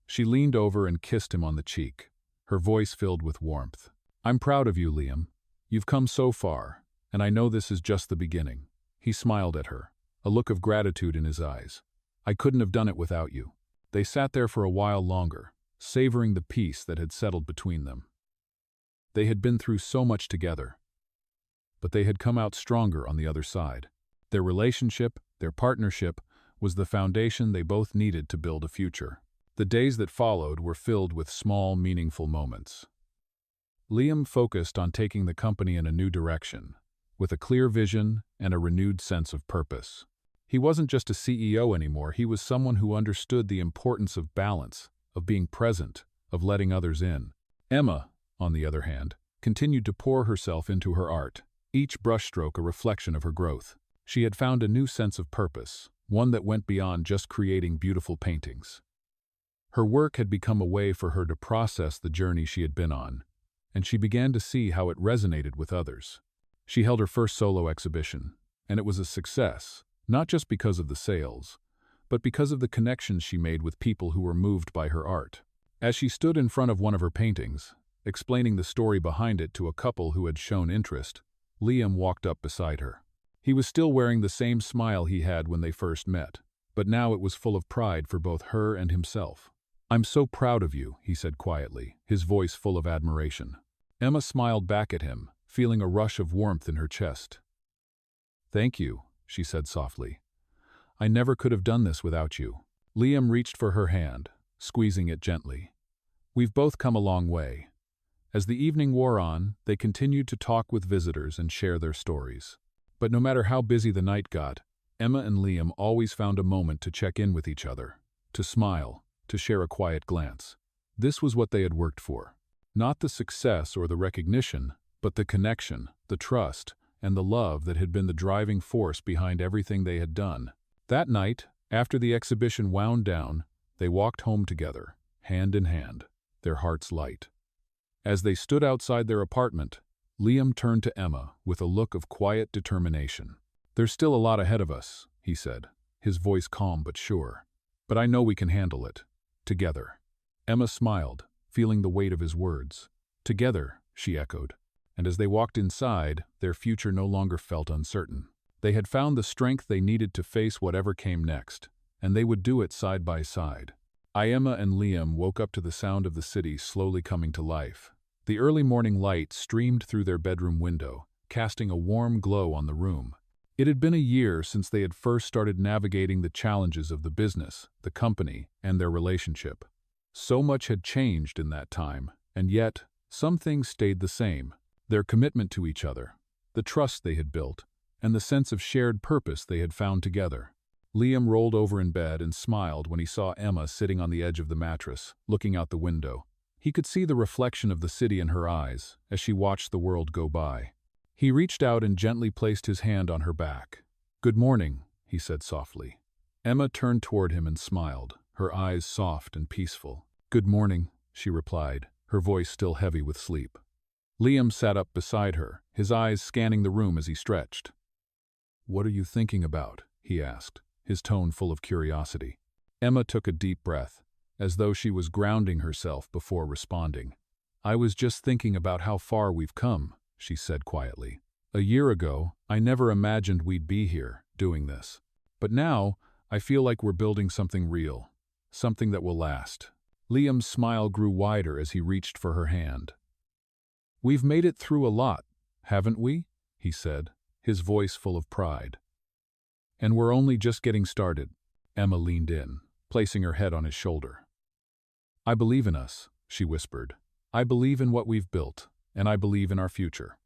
She leaned over and kissed him on the cheek, her voice filled with warmth. "I'm proud of you, Liam. You've come so far, and I know this is just the beginning." He smiled at her, a look of gratitude in his eyes. "I couldn't have done it without you." They sat there for a while longer, savoring the peace that had settled between them. They had been through so much together, but they had come out stronger on the other side. Their relationship, their partnership, was the foundation they both needed to build a future. The days that followed were filled with small, meaningful moments. Liam focused on taking the company in a new direction, with a clear vision and a renewed sense of purpose. He wasn't just a CEO anymore, he was someone who understood the importance of balance, of being present, of letting others in. Emma, on the other hand, continued to pour herself into her art, each brushstroke a reflection of her growth. She had found a new sense of purpose, one that went beyond just creating beautiful paintings. Her work had become a way for her to process the journey she had been on, and she began to see how it resonated with others. She held her first solo exhibition, and it was a success, not just because of the sales, but because of the connections she made with people who were moved by her art. As she stood in front of one of her paintings, explaining the story behind it to a couple who had shown interest, Liam walked up beside her. He was still wearing the same smile he had when they first met, but now it was full of pride for both her and himself. "I'm so proud of you," he said quietly, his voice full of admiration. Emma smiled back at him, feeling a rush of warmth in her chest. "Thank you," she said softly. "I never could have done this without you." Liam reached for her hand, squeezing it gently. "We've both come a long way." As the evening wore on, they continued to talk with visitors and share their stories. But no matter how busy the night got, Emma and Liam always found a moment to check in with each other, to smile, to share a quiet glance. This was what they had worked for. Not the success or the recognition, but the connection, the trust, and the love that had been the driving force behind everything they had done. That night, after the exhibition wound down, they walked home together, hand in hand, their hearts light. As they stood outside their apartment, Liam turned to Emma with a look of quiet determination. "There's still a lot ahead of us," he said, his voice calm but sure. "But I know we can handle it. Together." Emma smiled, feeling the weight of his words. "Together," she echoed. And as they walked inside, their future no longer felt uncertain. They had found the strength they needed to face whatever came next, and they would do it side by side. Emma and Liam woke up to the sound of the city slowly coming to life. The early morning light streamed through their bedroom window, casting a warm glow on the room. It had been a year since they had first started navigating the challenges of the business, the company, and their relationship. So much had changed in that time, and yet, some things stayed the same. Their commitment to each other, the trust they had built, and the sense of shared purpose they had found together. Liam rolled over in bed and smiled when he saw Emma sitting on the edge of the mattress, looking out the window. He could see the reflection of the city in her eyes as she watched the world go by. He reached out and gently placed his hand on her back. "Good morning," he said softly. Emma turned toward him and smiled, her eyes soft and peaceful. "Good morning," she replied, her voice still heavy with sleep. Liam sat up beside her, his eyes scanning the room as he stretched. "What are you thinking about?" he asked, his tone full of curiosity. Emma took a deep breath, as though she was grounding herself before responding. "I was just thinking about how far we've come," she said quietly. "A year ago, I never imagined we'd be here, doing this. But now, I feel like we're building something real, something that will last." Liam's smile grew wider as he reached for her hand. "We've made it through a lot, haven't we?" he said, his voice full of pride. "And we're only just getting started." Emma leaned in, placing her head on his shoulder. "I believe in us," she whispered. "I believe in what we've built, and I believe in our future."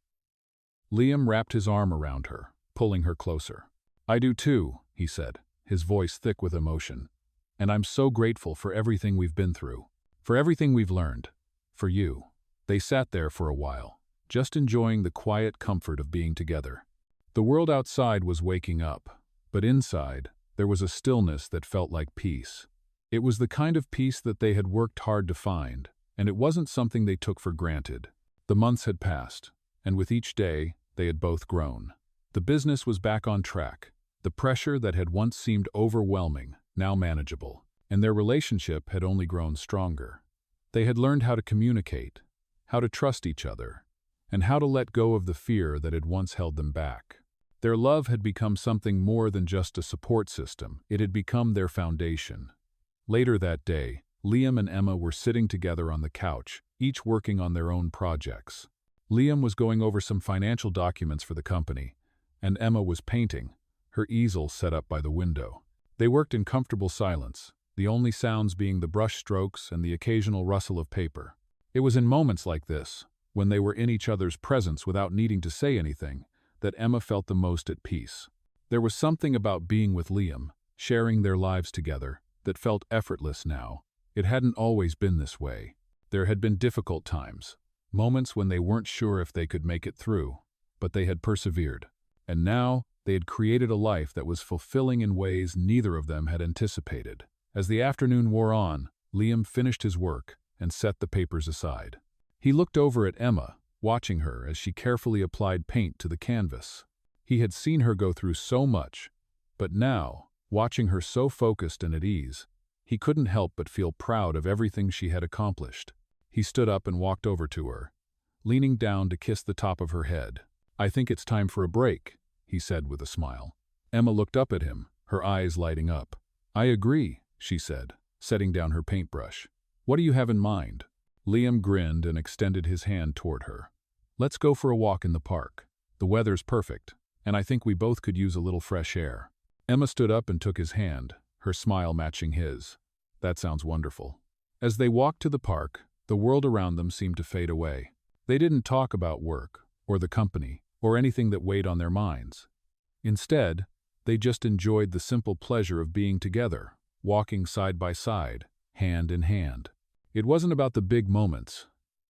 Liam wrapped his arm around her, pulling her closer. "I do too," he said, his voice thick with emotion. "And I'm so grateful for everything we've been through, for everything we've learned, for you." They sat there for a while, just enjoying the quiet comfort of being together. The world outside was waking up, but inside, there was a stillness that felt like peace. It was the kind of peace that they had worked hard to find, and it wasn't something they took for granted. The months had passed, and with each day, they had both grown. The business was back on track, the pressure that had once seemed overwhelming, now manageable, and their relationship had only grown stronger. They had learned how to communicate, how to trust each other, and how to let go of the fear that had once held them back. Their love had become something more than just a support system, it had become their foundation. Later that day, Liam and Emma were sitting together on the couch, each working on their own projects. Liam was going over some financial documents for the company, and Emma was painting, her easel set up by the window. They worked in comfortable silence, the only sounds being the brush strokes and the occasional rustle of paper. It was in moments like this, when they were in each other's presence without needing to say anything, that Emma felt the most at peace. There was something about being with Liam, sharing their lives together, that felt effortless now. It hadn't always been this way. There had been difficult times, moments when they weren't sure if they could make it through, but they had persevered. And now, they had created a life that was fulfilling in ways neither of them had anticipated. As the afternoon wore on, Liam finished his work and set the papers aside. He looked over at Emma, watching her as she carefully applied paint to the canvas. He had seen her go through so much, but now, watching her so focused and at ease, he couldn't help but feel proud of everything she had accomplished. He stood up and walked over to her, leaning down to kiss the top of her head. "I think it's time for a break," he said with a smile. Emma looked up at him, her eyes lighting up. "I agree," she said, setting down her paintbrush. "What do you have in mind?" Liam grinned and extended his hand toward her. "Let's go for a walk in the park. The weather's perfect, and I think we both could use a little fresh air." Emma stood up and took his hand, her smile matching his. "That sounds wonderful." As they walked to the park, the world around them seemed to fade away. They didn't talk about work, or the company, or anything that weighed on their minds. Instead, they just enjoyed the simple pleasure of being together, walking side by side, hand in hand. It wasn't about the big moments.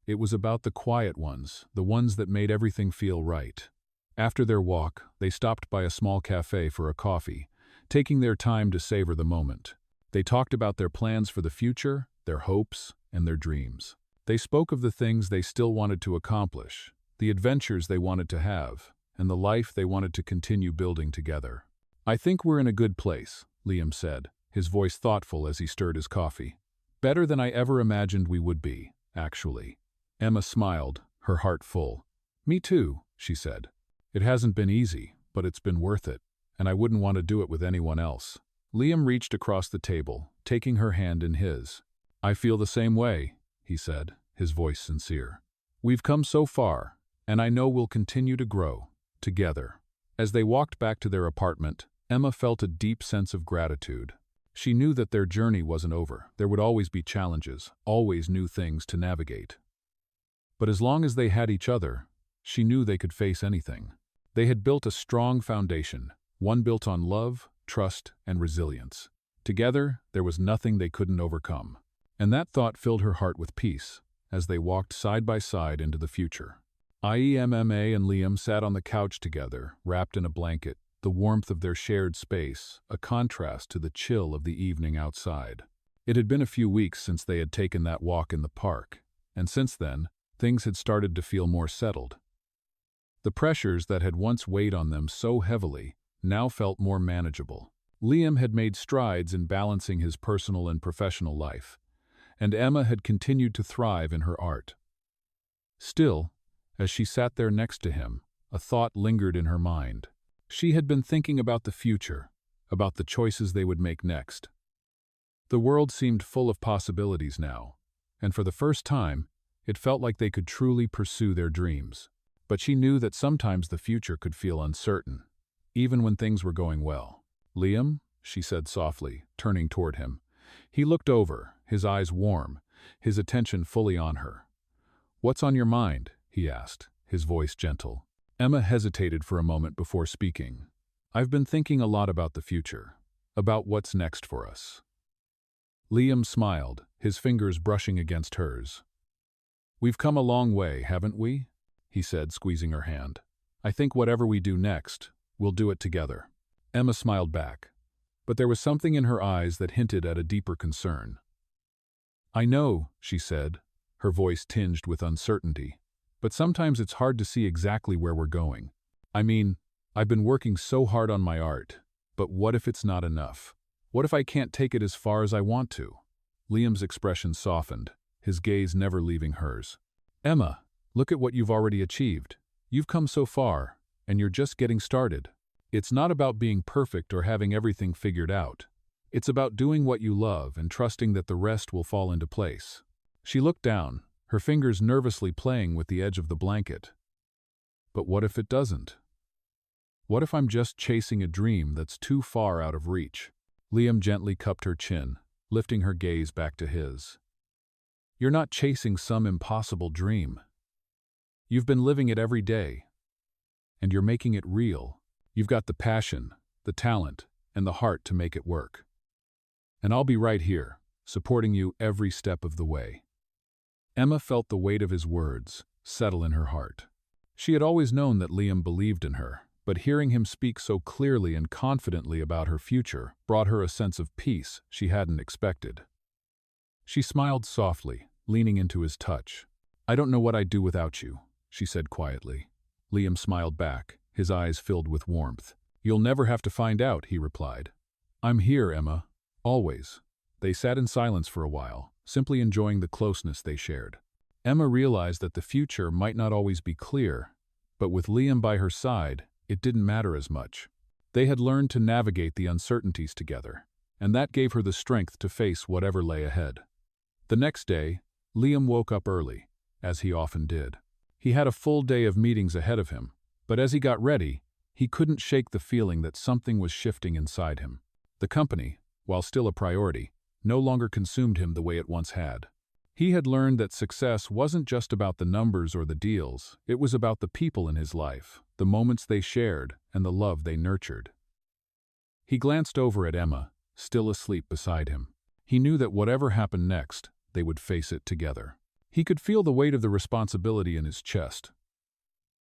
It was about the quiet ones, the ones that made everything feel right. After their walk, they stopped by a small cafe for a coffee, taking their time to savor the moment. They talked about their plans for the future, their hopes, and their dreams. They spoke of the things they still wanted to accomplish, the adventures they wanted to have, and the life they wanted to continue building together. "I think we're in a good place," Liam said, his voice thoughtful as he stirred his coffee. "Better than I ever imagined we would be, actually." Emma smiled, her heart full. "Me too," she said. "It hasn't been easy, but it's been worth it, and I wouldn't want to do it with anyone else." Liam reached across the table, taking her hand in his. "I feel the same way," he said, his voice sincere. "We've come so far, and I know we'll continue to grow, together." As they walked back to their apartment, Emma felt a deep sense of gratitude. She knew that their journey wasn't over. There would always be challenges, always new things to navigate. But as long as they had each other, she knew they could face anything. They had built a strong foundation, one built on love, trust, and resilience. Together, there was nothing they couldn't overcome. And that thought filled her heart with peace as they walked side by side into the future. Emma and Liam sat on the couch together, wrapped in a blanket, the warmth of their shared space, a contrast to the chill of the evening outside. It had been a few weeks since they had taken that walk in the park, and since then, things had started to feel more settled. The pressures that had once weighed on them so heavily now felt more manageable. Liam had made strides in balancing his personal and professional life, and Emma had continued to thrive in her art. Still, as she sat there next to him, a thought lingered in her mind. She had been thinking about the future, about the choices they would make next. The world seemed full of possibilities now, and for the first time, it felt like they could truly pursue their dreams. But she knew that sometimes the future could feel uncertain, even when things were going well. "Liam," she said softly, turning toward him. He looked over, his eyes warm, his attention fully on her. "What's on your mind?" he asked, his voice gentle. Emma hesitated for a moment before speaking. "I've been thinking a lot about the future, about what's next for us." Liam smiled, his fingers brushing against hers. "We've come a long way, haven't we?" he said, squeezing her hand. "I think whatever we do next, we'll do it together." Emma smiled back, but there was something in her eyes that hinted at a deeper concern. "I know," she said, her voice tinged with uncertainty, "but sometimes it's hard to see exactly where we're going. I mean, I've been working so hard on my art, but what if it's not enough? What if I can't take it as far as I want to?" Liam's expression softened, his gaze never leaving hers. "Emma, look at what you've already achieved. You've come so far, and you're just getting started. It's not about being perfect or having everything figured out. It's about doing what you love and trusting that the rest will fall into place." She looked down, her fingers nervously playing with the edge of the blanket. But what if it doesn't? What if I'm just chasing a dream that's too far out of reach? Liam gently cupped her chin, lifting her gaze back to his. You're not chasing some impossible dream. You've been living it every day. And you're making it real. You've got the passion, the talent, and the heart to make it work. And I'll be right here, supporting you every step of the way. Emma felt the weight of his words settle in her heart. She had always known that Liam believed in her, but hearing him speak so clearly and confidently about her future brought her a sense of peace she hadn't expected. She smiled softly, leaning into his touch. I don't know what I'd do without you, she said quietly. Liam smiled back, his eyes filled with warmth. You'll never have to find out, he replied. I'm here, Emma. Always. They sat in silence for a while, simply enjoying the closeness they shared. Emma realized that the future might not always be clear, but with Liam by her side, it didn't matter as much. They had learned to navigate the uncertainties together, and that gave her the strength to face whatever lay ahead. The next day, Liam woke up early, as he often did. He had a full day of meetings ahead of him, but as he got ready, he couldn't shake the feeling that something was shifting inside him. The company, while still a priority, no longer consumed him the way it once had. He had learned that success wasn't just about the numbers or the deals, it was about the people in his life, the moments they shared, and the love they nurtured. He glanced over at Emma, still asleep beside him. He knew that whatever happened next, they would face it together. He could feel the weight of the responsibility in his chest.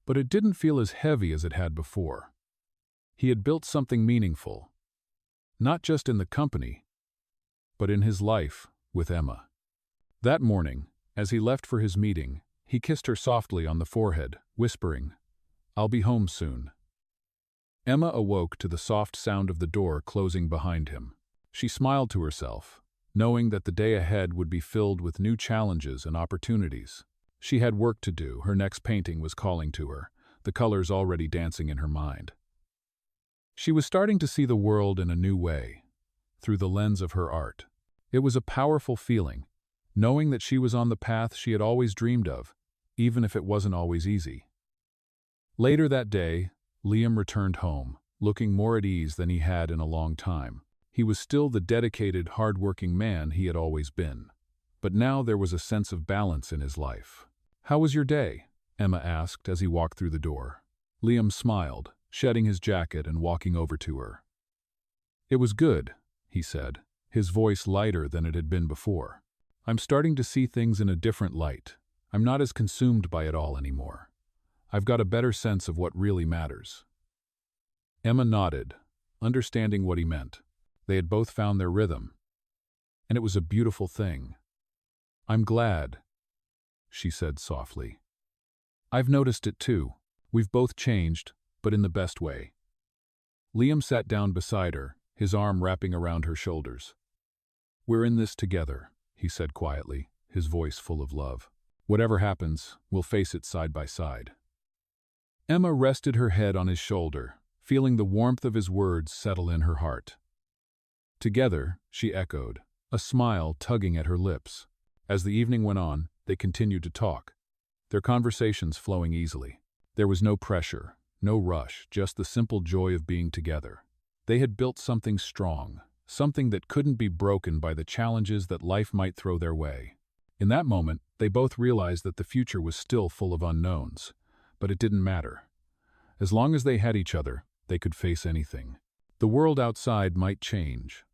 But it didn't feel as heavy as it had before. He had built something meaningful, not just in the company, but in his life with Emma. That morning, as he left for his meeting, he kissed her softly on the forehead, whispering, I'll be home soon. Emma awoke to the soft sound of the door closing behind him. She smiled to herself, knowing that the day ahead would be filled with new challenges and opportunities. She had work to do, her next painting was calling to her, the colors already dancing in her mind. She was starting to see the world in a new way, through the lens of her art. It was a powerful feeling, knowing that she was on the path she had always dreamed of, even if it wasn't always easy. Later that day, Liam returned home, looking more at ease than he had in a long time. He was still the dedicated, hard-working man he had always been. But now there was a sense of balance in his life. How was your day? Emma asked as he walked through the door. Liam smiled, shedding his jacket and walking over to her. It was good, he said, his voice lighter than it had been before. I'm starting to see things in a different light. I'm not as consumed by it all anymore. I've got a better sense of what really matters. Emma nodded, understanding what he meant. They had both found their rhythm, and it was a beautiful thing. I'm glad, she said softly. I've noticed it too. We've both changed, but in the best way. Liam sat down beside her, his arm wrapping around her shoulders. We're in this together, he said quietly, his voice full of love. Whatever happens, we'll face it side by side. Emma rested her head on his shoulder, feeling the warmth of his words settle in her heart. Together, she echoed, a smile tugging at her lips. As the evening went on, they continued to talk, their conversations flowing easily. There was no pressure, no rush, just the simple joy of being together. They had built something strong, something that couldn't be broken by the challenges that life might throw their way. In that moment, they both realized that the future was still full of unknowns, but it didn't matter. As long as they had each other, they could face anything. The world outside might change,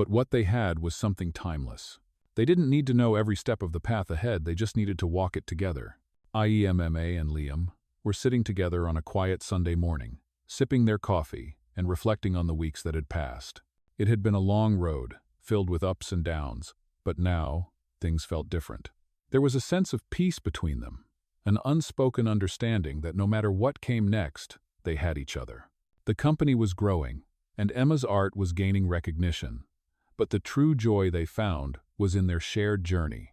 but what they had was something timeless. They didn't need to know every step of the path ahead, they just needed to walk it together. Emma and Liam were sitting together on a quiet Sunday morning, sipping their coffee and reflecting on the weeks that had passed. It had been a long road, filled with ups and downs, but now things felt different. There was a sense of peace between them, an unspoken understanding that no matter what came next, they had each other. The company was growing, and Emma's art was gaining recognition, but the true joy they found was in their shared journey,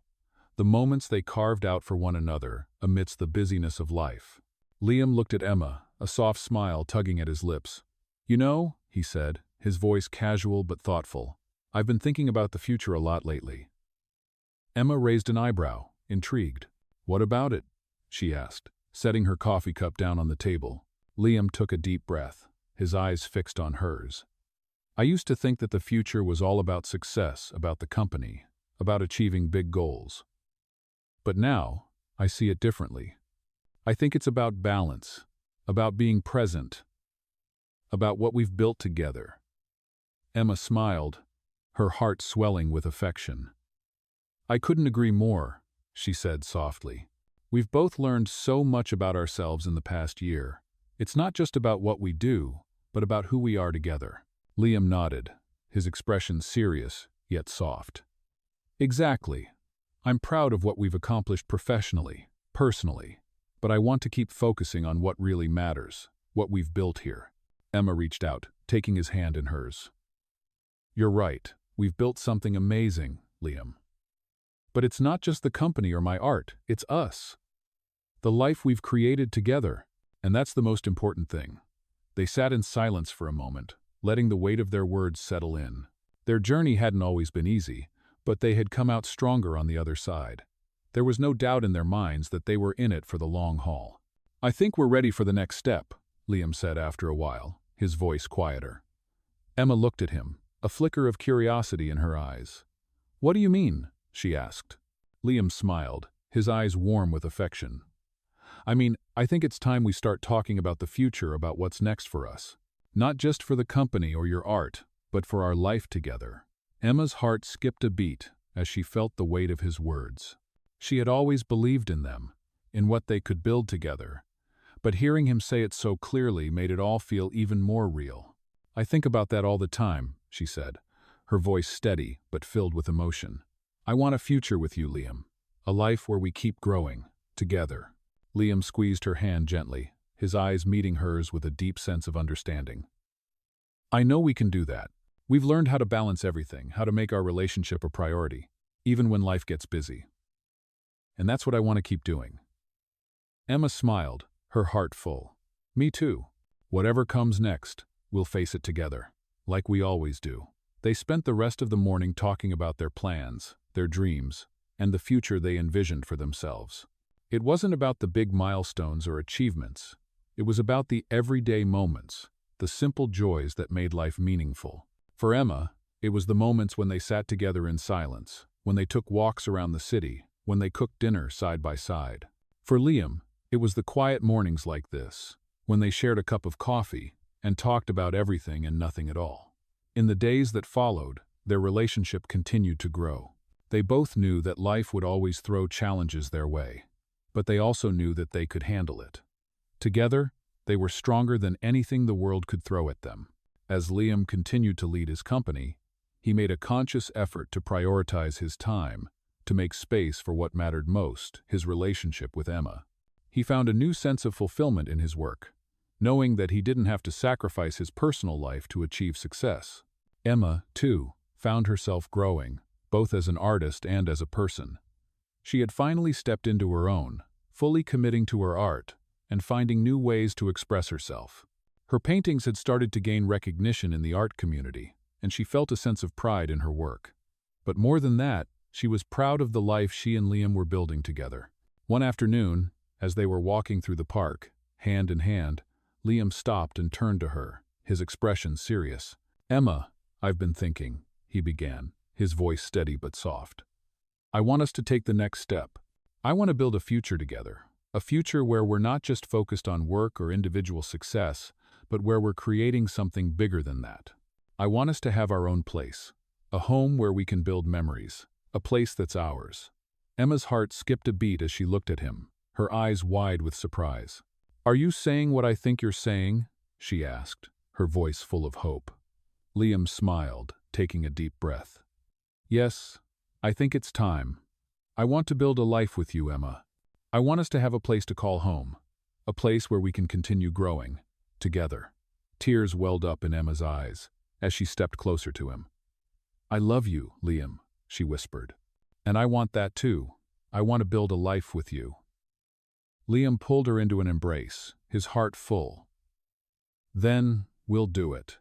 the moments they carved out for one another amidst the busyness of life. Liam looked at Emma, a soft smile tugging at his lips. You know, he said, his voice casual but thoughtful, I've been thinking about the future a lot lately. Emma raised an eyebrow, intrigued. "What about it?" she asked, setting her coffee cup down on the table. Liam took a deep breath, his eyes fixed on hers. "I used to think that the future was all about success, about the company, about achieving big goals. But now, I see it differently. I think it's about balance, about being present, about what we've built together." Emma smiled, her heart swelling with affection. "I couldn't agree more," she said softly. "We've both learned so much about ourselves in the past year. It's not just about what we do, but about who we are together." Liam nodded, his expression serious, yet soft. "Exactly. I'm proud of what we've accomplished professionally, personally, but I want to keep focusing on what really matters, what we've built here." Emma reached out, taking his hand in hers. "You're right. We've built something amazing, Liam. But it's not just the company or my art, it's us. The life we've created together, and that's the most important thing." They sat in silence for a moment, letting the weight of their words settle in. Their journey hadn't always been easy, but they had come out stronger on the other side. There was no doubt in their minds that they were in it for the long haul. "I think we're ready for the next step," Liam said after a while, his voice quieter. Emma looked at him, a flicker of curiosity in her eyes. "What do you mean?" she asked. Liam smiled, his eyes warm with affection. I think it's time we start talking about the future, about what's next for us. Not just for the company or your art, but for our life together." Emma's heart skipped a beat as she felt the weight of his words. She had always believed in them, in what they could build together, but hearing him say it so clearly made it all feel even more real. "I think about that all the time," she said, her voice steady but filled with emotion. "I want a future with you, Liam. A life where we keep growing, together." Liam squeezed her hand gently, his eyes meeting hers with a deep sense of understanding. "I know we can do that. We've learned how to balance everything, how to make our relationship a priority, even when life gets busy. And that's what I want to keep doing." Emma smiled, her heart full. "Me too. Whatever comes next, we'll face it together, like we always do." They spent the rest of the morning talking about their plans, their dreams, and the future they envisioned for themselves. It wasn't about the big milestones or achievements. It was about the everyday moments, the simple joys that made life meaningful. For Emma, it was the moments when they sat together in silence, when they took walks around the city, when they cooked dinner side by side. For Liam, it was the quiet mornings like this, when they shared a cup of coffee and talked about everything and nothing at all. In the days that followed, their relationship continued to grow. They both knew that life would always throw challenges their way, but they also knew that they could handle it. Together, they were stronger than anything the world could throw at them. As Liam continued to lead his company, he made a conscious effort to prioritize his time, to make space for what mattered most, his relationship with Emma. He found a new sense of fulfillment in his work, knowing that he didn't have to sacrifice his personal life to achieve success. Emma, too, found herself growing, both as an artist and as a person. She had finally stepped into her own, fully committing to her art and finding new ways to express herself. Her paintings had started to gain recognition in the art community, and she felt a sense of pride in her work. But more than that, she was proud of the life she and Liam were building together. One afternoon, as they were walking through the park, hand in hand, Liam stopped and turned to her, his expression serious. "Emma, I've been thinking," he began, his voice steady but soft. "I want us to take the next step. I want to build a future together, a future where we're not just focused on work or individual success, but where we're creating something bigger than that. I want us to have our own place, a home where we can build memories, a place that's ours." Emma's heart skipped a beat as she looked at him, her eyes wide with surprise. "Are you saying what I think you're saying?" she asked, her voice full of hope. Liam smiled, taking a deep breath. "Yes, I think it's time. I want to build a life with you, Emma. I want us to have a place to call home, a place where we can continue growing, together." Tears welled up in Emma's eyes as she stepped closer to him. "I love you, Liam," she whispered. "And I want that too. I want to build a life with you." Liam pulled her into an embrace, his heart full. "Then we'll do it."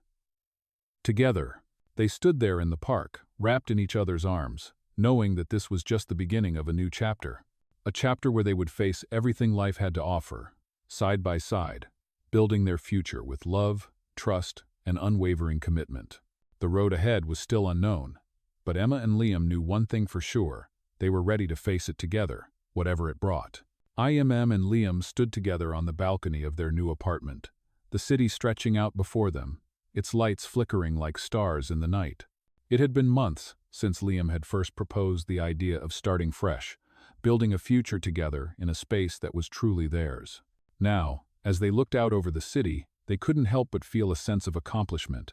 Together, they stood there in the park, wrapped in each other's arms, knowing that this was just the beginning of a new chapter. a chapter where they would face everything life had to offer, side by side, building their future with love, trust, and unwavering commitment. The road ahead was still unknown, but Emma and Liam knew one thing for sure: they were ready to face it together, whatever it brought. Emma and Liam stood together on the balcony of their new apartment, the city stretching out before them, its lights flickering like stars in the night. It had been months since Liam had first proposed the idea of starting fresh, building a future together in a space that was truly theirs. Now, as they looked out over the city, they couldn't help but feel a sense of accomplishment.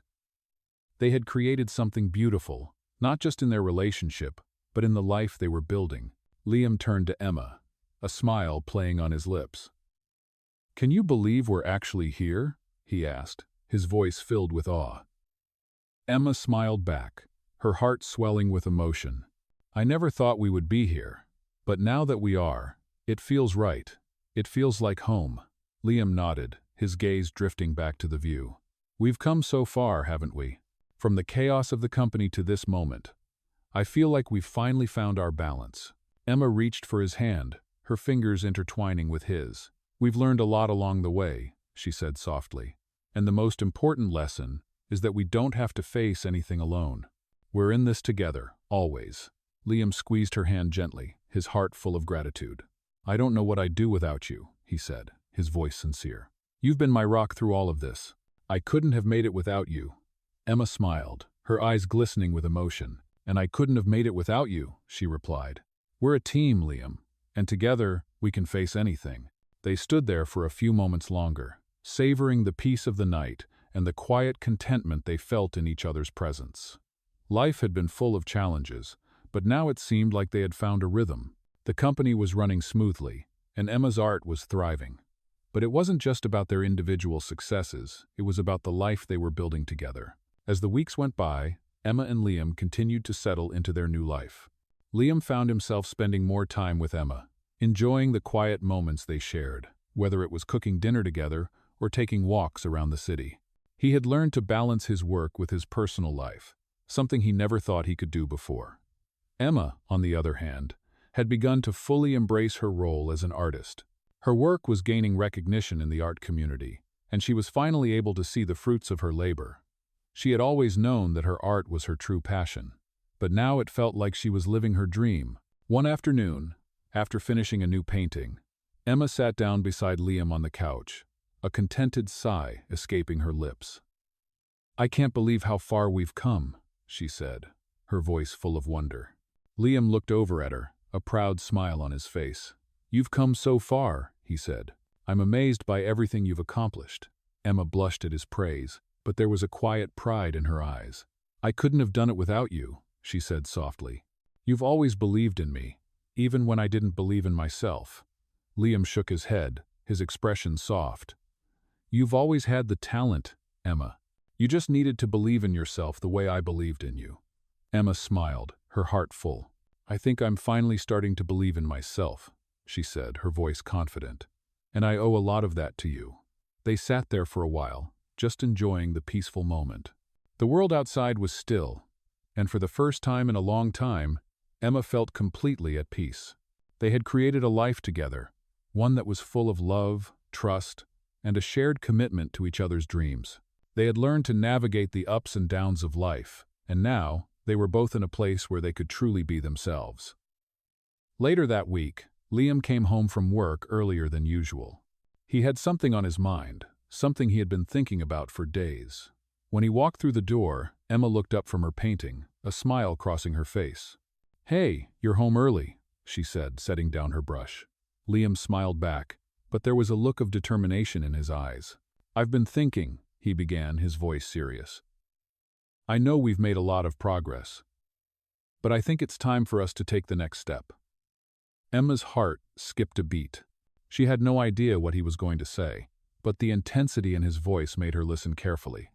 They had created something beautiful, not just in their relationship, but in the life they were building. Liam turned to Emma, a smile playing on his lips. "Can you believe we're actually here?" he asked, his voice filled with awe. Emma smiled back, her heart swelling with emotion. "I never thought we would be here, but now that we are, it feels right. It feels like home." Liam nodded, his gaze drifting back to the view. "We've come so far, haven't we? From the chaos of the company to this moment. I feel like we've finally found our balance." Emma reached for his hand, her fingers intertwining with his. "We've learned a lot along the way," she said softly. "And the most important lesson is that we don't have to face anything alone. We're in this together, always." Liam squeezed her hand gently, his heart full of gratitude. "I don't know what I'd do without you," he said, his voice sincere. "You've been my rock through all of this. I couldn't have made it without you." Emma smiled, her eyes glistening with emotion. "And I couldn't have made it without you," she replied. "We're a team, Liam, and together we can face anything." They stood there for a few moments longer, savoring the peace of the night and the quiet contentment they felt in each other's presence. Life had been full of challenges, but now it seemed like they had found a rhythm. The company was running smoothly, and Emma's art was thriving. But it wasn't just about their individual successes, it was about the life they were building together. As the weeks went by, Emma and Liam continued to settle into their new life. Liam found himself spending more time with Emma, enjoying the quiet moments they shared, whether it was cooking dinner together or taking walks around the city. He had learned to balance his work with his personal life, something he never thought he could do before. Emma, on the other hand, had begun to fully embrace her role as an artist. Her work was gaining recognition in the art community, and she was finally able to see the fruits of her labor. She had always known that her art was her true passion, but now it felt like she was living her dream. One afternoon, after finishing a new painting, Emma sat down beside Liam on the couch, a contented sigh escaping her lips. "I can't believe how far we've come," she said, her voice full of wonder. Liam looked over at her, a proud smile on his face. "You've come so far," he said. "I'm amazed by everything you've accomplished." Emma blushed at his praise, but there was a quiet pride in her eyes. "I couldn't have done it without you," she said softly. "You've always believed in me, even when I didn't believe in myself." Liam shook his head, his expression soft. "You've always had the talent, Emma. You just needed to believe in yourself the way I believed in you." Emma smiled, her heart full. "I think I'm finally starting to believe in myself," she said, her voice confident. "And I owe a lot of that to you." They sat there for a while, just enjoying the peaceful moment. The world outside was still, and for the first time in a long time, Emma felt completely at peace. They had created a life together, one that was full of love, trust, and a shared commitment to each other's dreams. They had learned to navigate the ups and downs of life, and now they were both in a place where they could truly be themselves. Later that week, Liam came home from work earlier than usual. He had something on his mind, something he had been thinking about for days. When he walked through the door, Emma looked up from her painting, a smile crossing her face. "Hey, you're home early," she said, setting down her brush. Liam smiled back, but there was a look of determination in his eyes. "I've been thinking," he began, his voice serious. "I know we've made a lot of progress, but I think it's time for us to take the next step." Emma's heart skipped a beat. She had no idea what he was going to say, but the intensity in his voice made her listen carefully.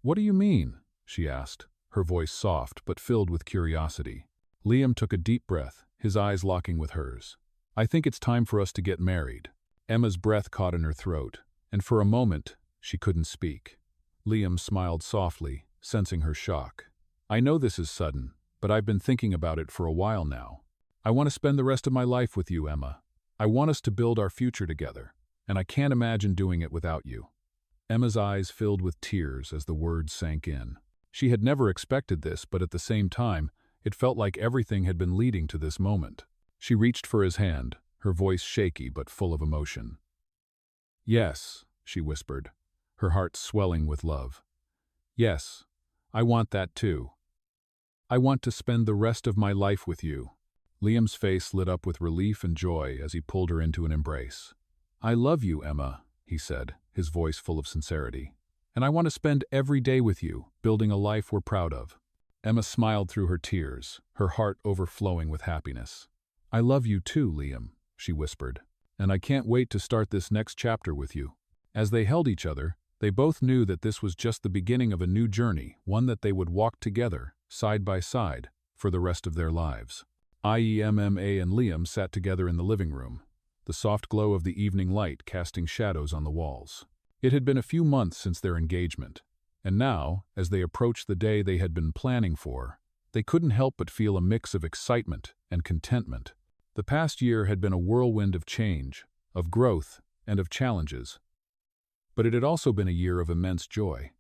"What do you mean?" she asked, her voice soft but filled with curiosity. Liam took a deep breath, his eyes locking with hers. "I think it's time for us to get married." Emma's breath caught in her throat, and for a moment, she couldn't speak. Liam smiled softly, sensing her shock. "I know this is sudden, but I've been thinking about it for a while now." I want to spend the rest of my life with you, Emma. I want us to build our future together, and I can't imagine doing it without you." Emma's eyes filled with tears as the words sank in. She had never expected this, but at the same time, it felt like everything had been leading to this moment. She reached for his hand, her voice shaky but full of emotion. "Yes," she whispered, her heart swelling with love. "Yes, I want that too. I want to spend the rest of my life with you." Liam's face lit up with relief and joy as he pulled her into an embrace. "I love you, Emma," he said, his voice full of sincerity. "And I want to spend every day with you, building a life we're proud of." Emma smiled through her tears, her heart overflowing with happiness. "I love you too, Liam," she whispered, "and I can't wait to start this next chapter with you." As they held each other, they both knew that this was just the beginning of a new journey, one that they would walk together, side by side, for the rest of their lives. Emma and Liam sat together in the living room, the soft glow of the evening light casting shadows on the walls. It had been a few months since their engagement, and now, as they approached the day they had been planning for, they couldn't help but feel a mix of excitement and contentment. The past year had been a whirlwind of change, of growth, and of challenges. But it had also been a year of immense joy.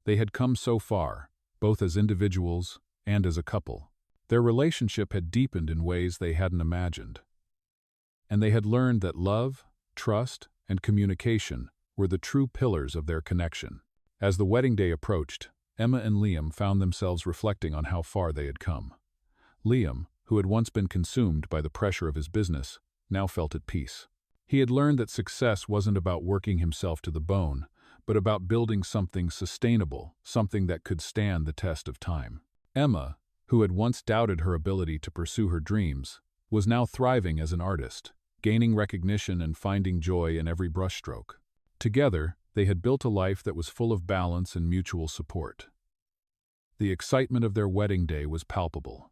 They had come so far, both as individuals and as a couple. Their relationship had deepened in ways they hadn't imagined. And they had learned that love, trust, and communication were the true pillars of their connection. As the wedding day approached, Emma and Liam found themselves reflecting on how far they had come. Liam, who had once been consumed by the pressure of his business, now felt at peace. He had learned that success wasn't about working himself to the bone, but about building something sustainable, something that could stand the test of time. Emma, who had once doubted her ability to pursue her dreams, was now thriving as an artist, gaining recognition and finding joy in every brushstroke. Together, they had built a life that was full of balance and mutual support. The excitement of their wedding day was palpable.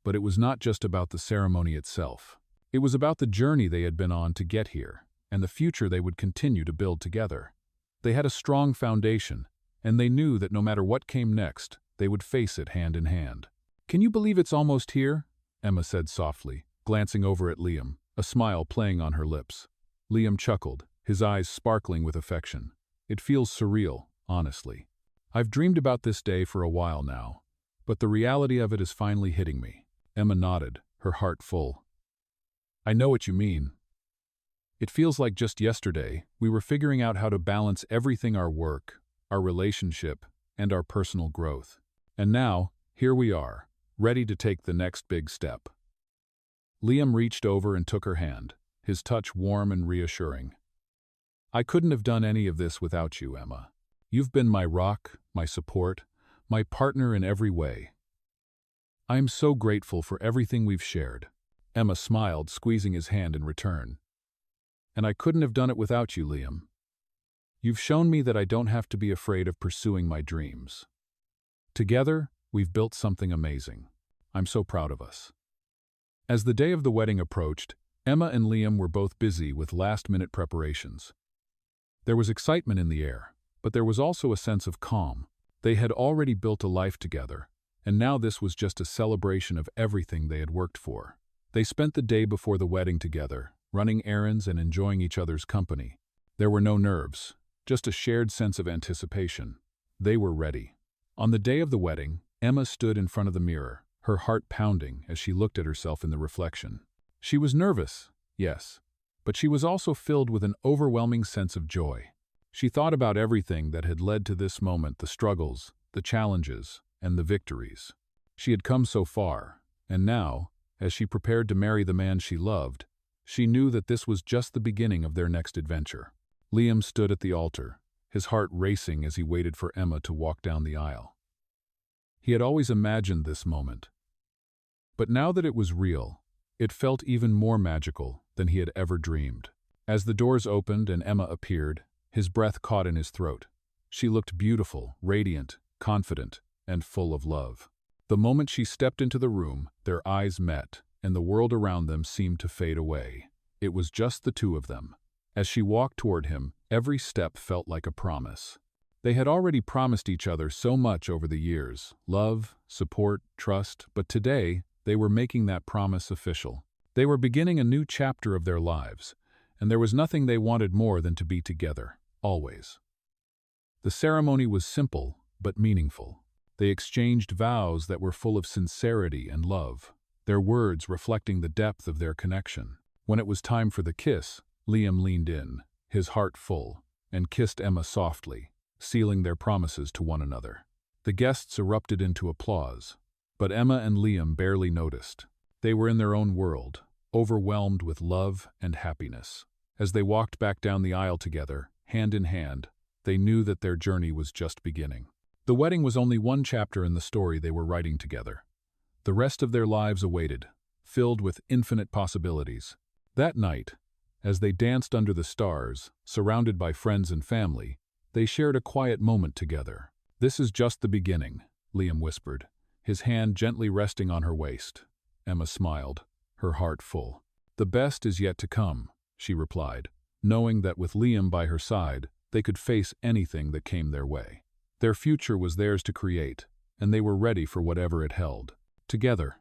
But it was not just about the ceremony itself. It was about the journey they had been on to get here, and the future they would continue to build together. They had a strong foundation, and they knew that no matter what came next, they would face it hand in hand. "Can you believe it's almost here?" Emma said softly, glancing over at Liam, a smile playing on her lips. Liam chuckled, his eyes sparkling with affection. "It feels surreal, honestly. I've dreamed about this day for a while now, but the reality of it is finally hitting me." Emma nodded, her heart full. "I know what you mean. It feels like just yesterday we were figuring out how to balance everything: our work, our relationship, and our personal growth. And now, here we are, ready to take the next big step." Liam reached over and took her hand, his touch warm and reassuring. "I couldn't have done any of this without you, Emma. You've been my rock, my support, my partner in every way. I am so grateful for everything we've shared." Emma smiled, squeezing his hand in return. "And I couldn't have done it without you, Liam. You've shown me that I don't have to be afraid of pursuing my dreams. Together, we've built something amazing. I'm so proud of us." As the day of the wedding approached, Emma and Liam were both busy with last-minute preparations. There was excitement in the air, but there was also a sense of calm. They had already built a life together, and now this was just a celebration of everything they had worked for. They spent the day before the wedding together, running errands and enjoying each other's company. There were no nerves, just a shared sense of anticipation. They were ready. On the day of the wedding, Emma stood in front of the mirror, her heart pounding as she looked at herself in the reflection. She was nervous, yes, but she was also filled with an overwhelming sense of joy. She thought about everything that had led to this moment: the struggles, the challenges, and the victories. She had come so far, and now, as she prepared to marry the man she loved, she knew that this was just the beginning of their next adventure. Liam stood at the altar, his heart racing as he waited for Emma to walk down the aisle. He had always imagined this moment. But now that it was real, it felt even more magical than he had ever dreamed. As the doors opened and Emma appeared, his breath caught in his throat. She looked beautiful, radiant, confident, and full of love. The moment she stepped into the room, their eyes met, and the world around them seemed to fade away. It was just the two of them. As she walked toward him, every step felt like a promise. They had already promised each other so much over the years: love, support, trust, but today, They were making that promise official. They were beginning a new chapter of their lives, and there was nothing they wanted more than to be together, always. The ceremony was simple, but meaningful. They exchanged vows that were full of sincerity and love, their words reflecting the depth of their connection. When it was time for the kiss, Liam leaned in, his heart full, and kissed Emma softly, sealing their promises to one another. The guests erupted into applause, but Emma and Liam barely noticed. They were in their own world, overwhelmed with love and happiness. As they walked back down the aisle together, hand in hand, they knew that their journey was just beginning. The wedding was only one chapter in the story they were writing together. The rest of their lives awaited, filled with infinite possibilities. That night, as they danced under the stars, surrounded by friends and family, they shared a quiet moment together. "This is just the beginning," Liam whispered, his hand gently resting on her waist. Emma smiled, her heart full. "The best is yet to come," she replied, knowing that with Liam by her side, they could face anything that came their way. Their future was theirs to create, and they were ready for whatever it held. Together,